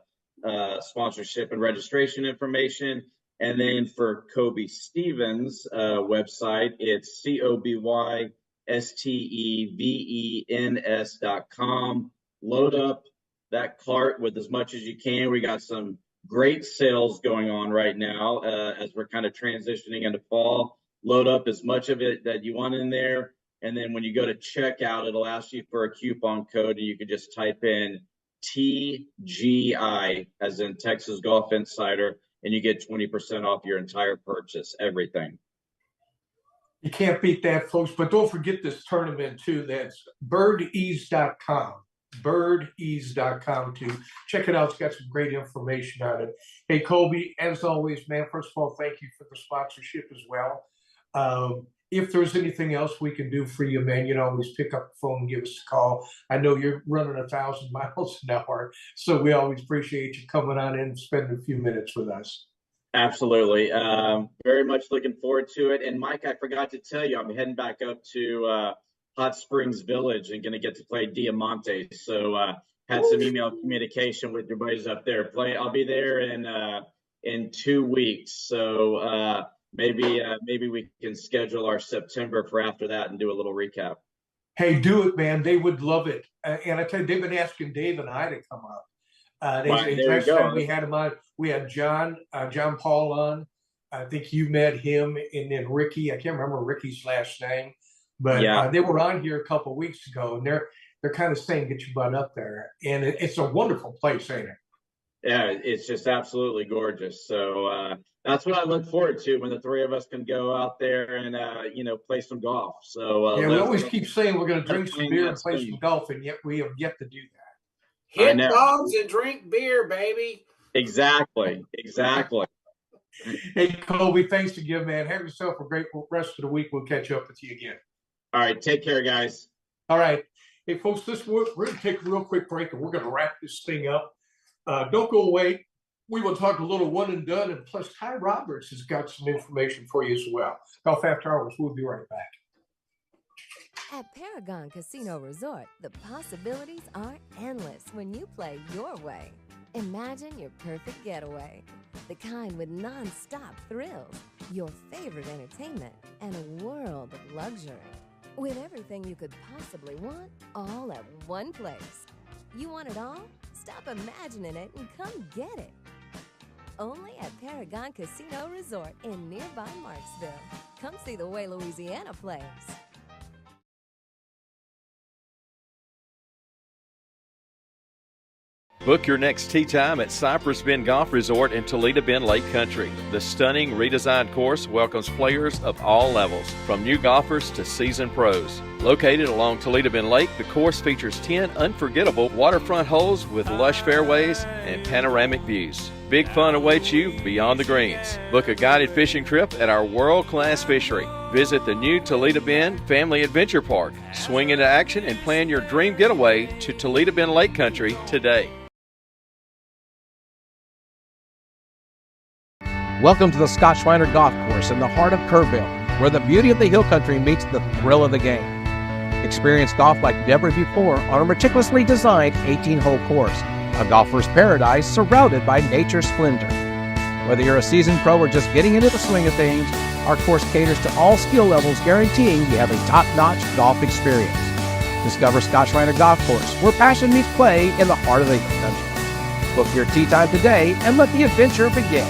sponsorship and registration information. And then for Kobe Stevens website, it's COBYSTEVENS.com. Load up that cart with as much as you can. We got some great sales going on right now as we're kind of transitioning into fall. Load up as much of it that you want in there. And then when you go to checkout, it'll ask you for a coupon code, and you can just type in TGI, as in Texas Golf Insider, and you get 20% off your entire purchase, everything. You can't beat that, folks. But don't forget this tournament, too. That's birdease.com. Birdease.com, too. Check it out. It's got some great information on it. Hey, Colby, as always, man, first of all, thank you for the sponsorship as well. If there's anything else we can do for you, man, you can always pick up the phone and give us a call. I know you're running 1,000 miles an hour, so we always appreciate you coming on in and spending a few minutes with us. Absolutely. Very much looking forward to it. And Mike, I forgot to tell you, I'm heading back up to Hot Springs Village and going to get to play Diamante. So had some email communication with your buddies up there. I'll be there in 2 weeks. So maybe we can schedule our September for after that and do a little recap. Hey, do it, man. They would love it. And I tell you, they've been asking Dave and I to come up. Last time we had him on, we had John Paul on. I think you met him, and then Ricky. I can't remember Ricky's last name, but they were on here a couple of weeks ago, and they're kind of saying, "Get your butt up there," and it's a wonderful place, ain't it? Yeah, it's just absolutely gorgeous. So that's what I look forward to when the three of us can go out there and play some golf. So we always keep saying we're going to drink some beer and play some golf, and yet we have yet to do that. Hit dogs and drink beer, baby. Exactly. Hey, Colby, thanks again, man. Have yourself a great rest of the week. We'll catch up with you again. All right. Take care, guys. All right. Hey, folks, we're going to take a real quick break, and we're going to wrap this thing up. Don't go away. We will talk a little one and done, and plus Ty Roberts has got some information for you as well. Golf After Hours. We'll be right back. At Paragon Casino Resort, the possibilities are endless when you play your way. Imagine your perfect getaway, the kind with non-stop thrills, your favorite entertainment, and a world of luxury. With everything you could possibly want, all at one place. You want it all? Stop imagining it and come get it. Only at Paragon Casino Resort in nearby Marksville. Come see the way Louisiana plays. Book your next tee time at Cypress Bend Golf Resort in Toledo Bend Lake Country. The stunning redesigned course welcomes players of all levels, from new golfers to seasoned pros. Located along Toledo Bend Lake, the course features 10 unforgettable waterfront holes with lush fairways and panoramic views. Big fun awaits you beyond the greens. Book a guided fishing trip at our world-class fishery. Visit the new Toledo Bend Family Adventure Park. Swing into action and plan your dream getaway to Toledo Bend Lake Country today. Welcome to the Scott Schreiner Golf Course in the heart of Kerrville, where the beauty of the hill country meets the thrill of the game. Experience golf like never before on a meticulously designed 18-hole course, a golfer's paradise surrounded by nature's splendor. Whether you're a seasoned pro or just getting into the swing of things, our course caters to all skill levels, guaranteeing you have a top-notch golf experience. Discover Scott Schreiner Golf Course, where passion meets play in the heart of the hill country. Book your tee time today and let the adventure begin.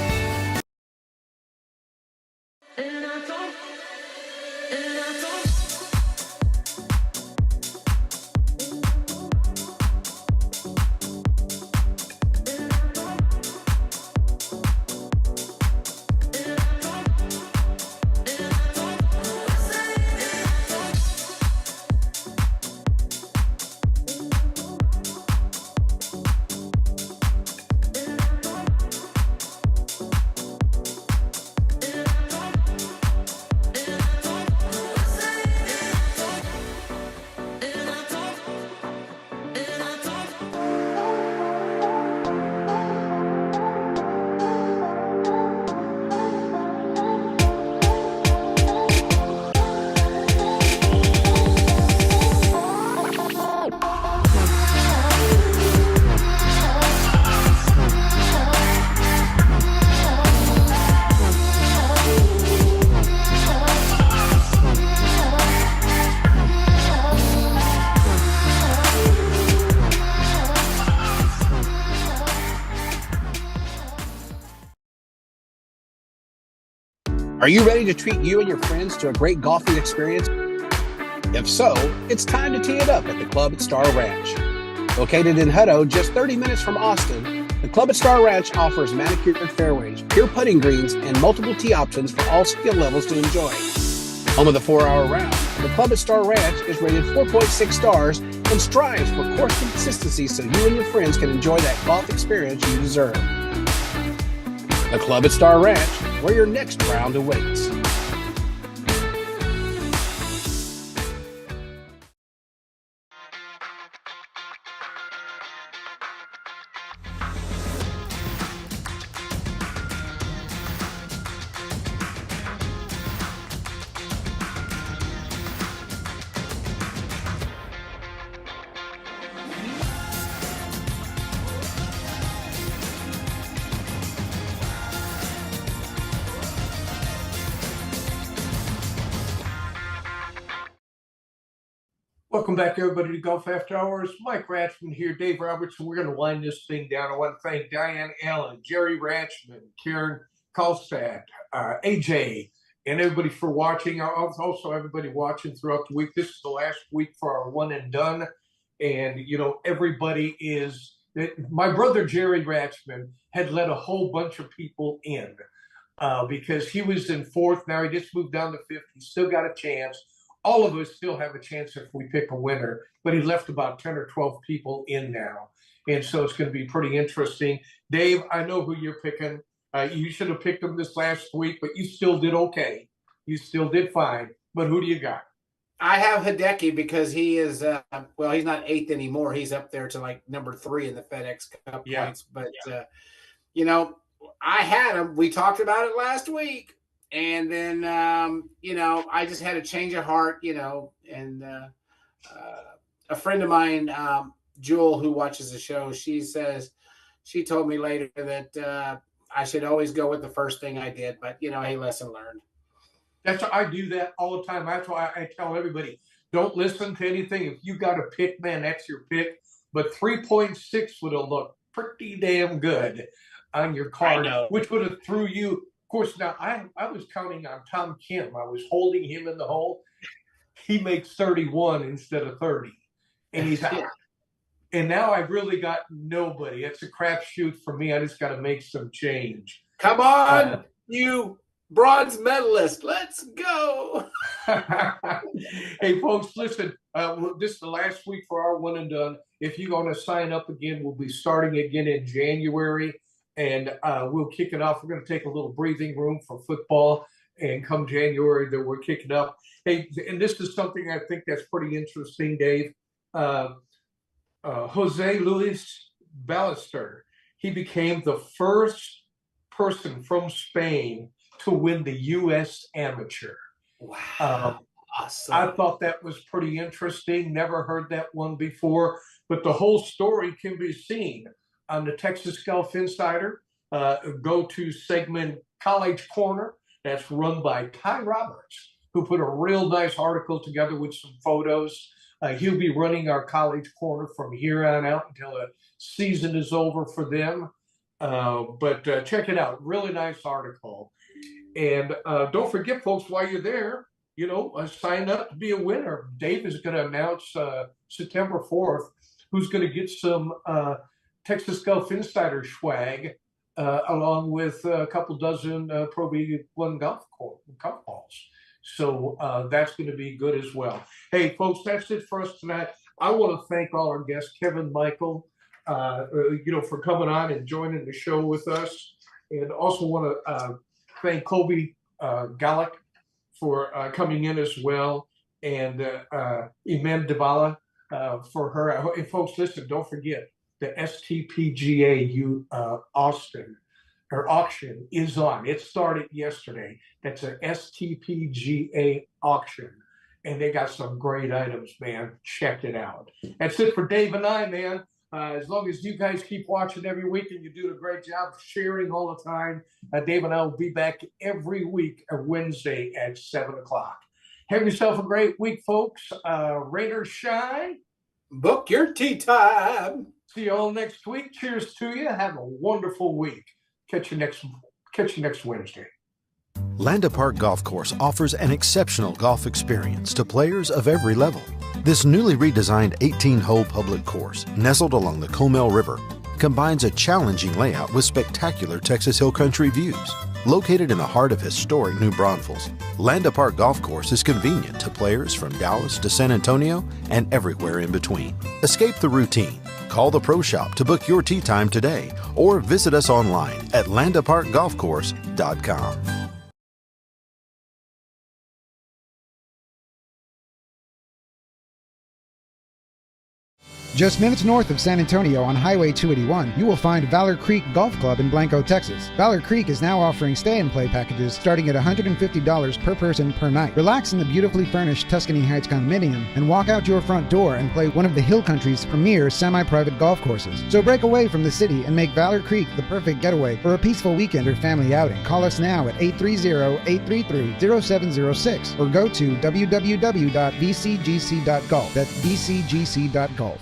Are you ready to treat you and your friends to a great golfing experience? If so, it's time to tee it up at the Club at Star Ranch. Located in Hutto, just 30 minutes from Austin, the Club at Star Ranch offers manicured fairways, pure putting greens, and multiple tee options for all skill levels to enjoy. Home of the 4-hour round, the Club at Star Ranch is rated 4.6 stars and strives for course consistency so you and your friends can enjoy that golf experience you deserve. The Club at Star Ranch, where your next round awaits. Welcome back, everybody, to Golf After Hours. Mike Ratchman here, Dave Robertson. We're going to wind this thing down. I want to thank Diane Allen, Jerry Ratchman, Karen Kalstad, AJ, and everybody for watching. Also, everybody watching throughout the week. This is the last week for our one and done. And, you know, everybody is – my brother Jerry Ratchman had let a whole bunch of people in because he was in fourth. Now he just moved down to fifth. He's still got a chance. All of us still have a chance if we pick a winner, but he left about 10 or 12 people in now. And so it's going to be pretty interesting. Dave, I know who you're picking. You should have picked him this last week, but you still did okay. You still did fine. But who do you got? I have Hideki because he is, well, he's not eighth anymore. He's up there to like number 3 in the FedEx Cup points. But, you know, I had him. We talked about it last week. And then, you know, I just had a change of heart, you know, and a friend of mine, Jewel, who watches the show, she told me later that I should always go with the first thing I did. But, you know, hey, lesson learned. I do that all the time. That's why I tell everybody, don't listen to anything. If you got a pick, man, that's your pick. But 3.6 would have looked pretty damn good on your card, which would have threw you. Of course, now I was counting on Tom Kim. I was holding him in the hole. He makes 31 instead of 30, and he's out. And now I've really got nobody. It's a crapshoot for me. I just got to make some change. Come on, you bronze medalist. Let's go. Hey, folks, listen. This is the last week for our one and done. If you're going to sign up again, we'll be starting again in January. And we'll kick it off. We're going to take a little breathing room for football. And come January, that we're kicking up. Hey, and this is something I think that's pretty interesting, Dave. Jose Luis Ballester, he became the first person from Spain to win the U.S. Amateur. Wow. Awesome. I thought that was pretty interesting. Never heard that one before. But the whole story can be seen on the Texas Golf Insider. Go to segment College Corner. That's run by Ty Roberts, who put a real nice article together with some photos. He'll be running our College Corner from here on out until the season is over for them. But check it out. Really nice article. And don't forget, folks, while you're there, you know, sign up to be a winner. Dave is going to announce September 4th who's going to get some Texas Golf Insider swag, along with a couple dozen Pro V1 golf balls. So that's going to be good as well. Hey, folks, that's it for us tonight. I want to thank all our guests, Kevin, Michael, you know, for coming on and joining the show with us. And also want to thank Colby Gallick for coming in as well. And Iman Dibala for her. And folks, listen, don't forget, the STPGA Austin auction is on. It started yesterday. That's an STPGA auction. And they got some great items, man. Check it out. That's it for Dave and I, man. As long as you guys keep watching every week and you do a great job sharing all the time, Dave and I will be back every week, Wednesday at 7 o'clock. Have yourself a great week, folks. Raiders shine. Book your tee time. See you all next week. Cheers to you. Have a wonderful week. Catch you next Wednesday. Landa Park Golf Course offers an exceptional golf experience to players of every level. This newly redesigned 18-hole public course, nestled along the Comal River, combines a challenging layout with spectacular Texas Hill Country views. Located in the heart of historic New Braunfels, Landa Park Golf Course is convenient to players from Dallas to San Antonio and everywhere in between. Escape the routine. Call the Pro Shop to book your tee time today or visit us online at landaparkgolfcourse.com. Just minutes north of San Antonio on Highway 281, you will find Valor Creek Golf Club in Blanco, Texas. Valor Creek is now offering stay-and-play packages starting at $150 per person per night. Relax in the beautifully furnished Tuscany Heights condominium and walk out your front door and play one of the Hill Country's premier semi-private golf courses. So break away from the city and make Valor Creek the perfect getaway for a peaceful weekend or family outing. Call us now at 830-833-0706 or go to www.vcgc.golf. That's vcgc.golf.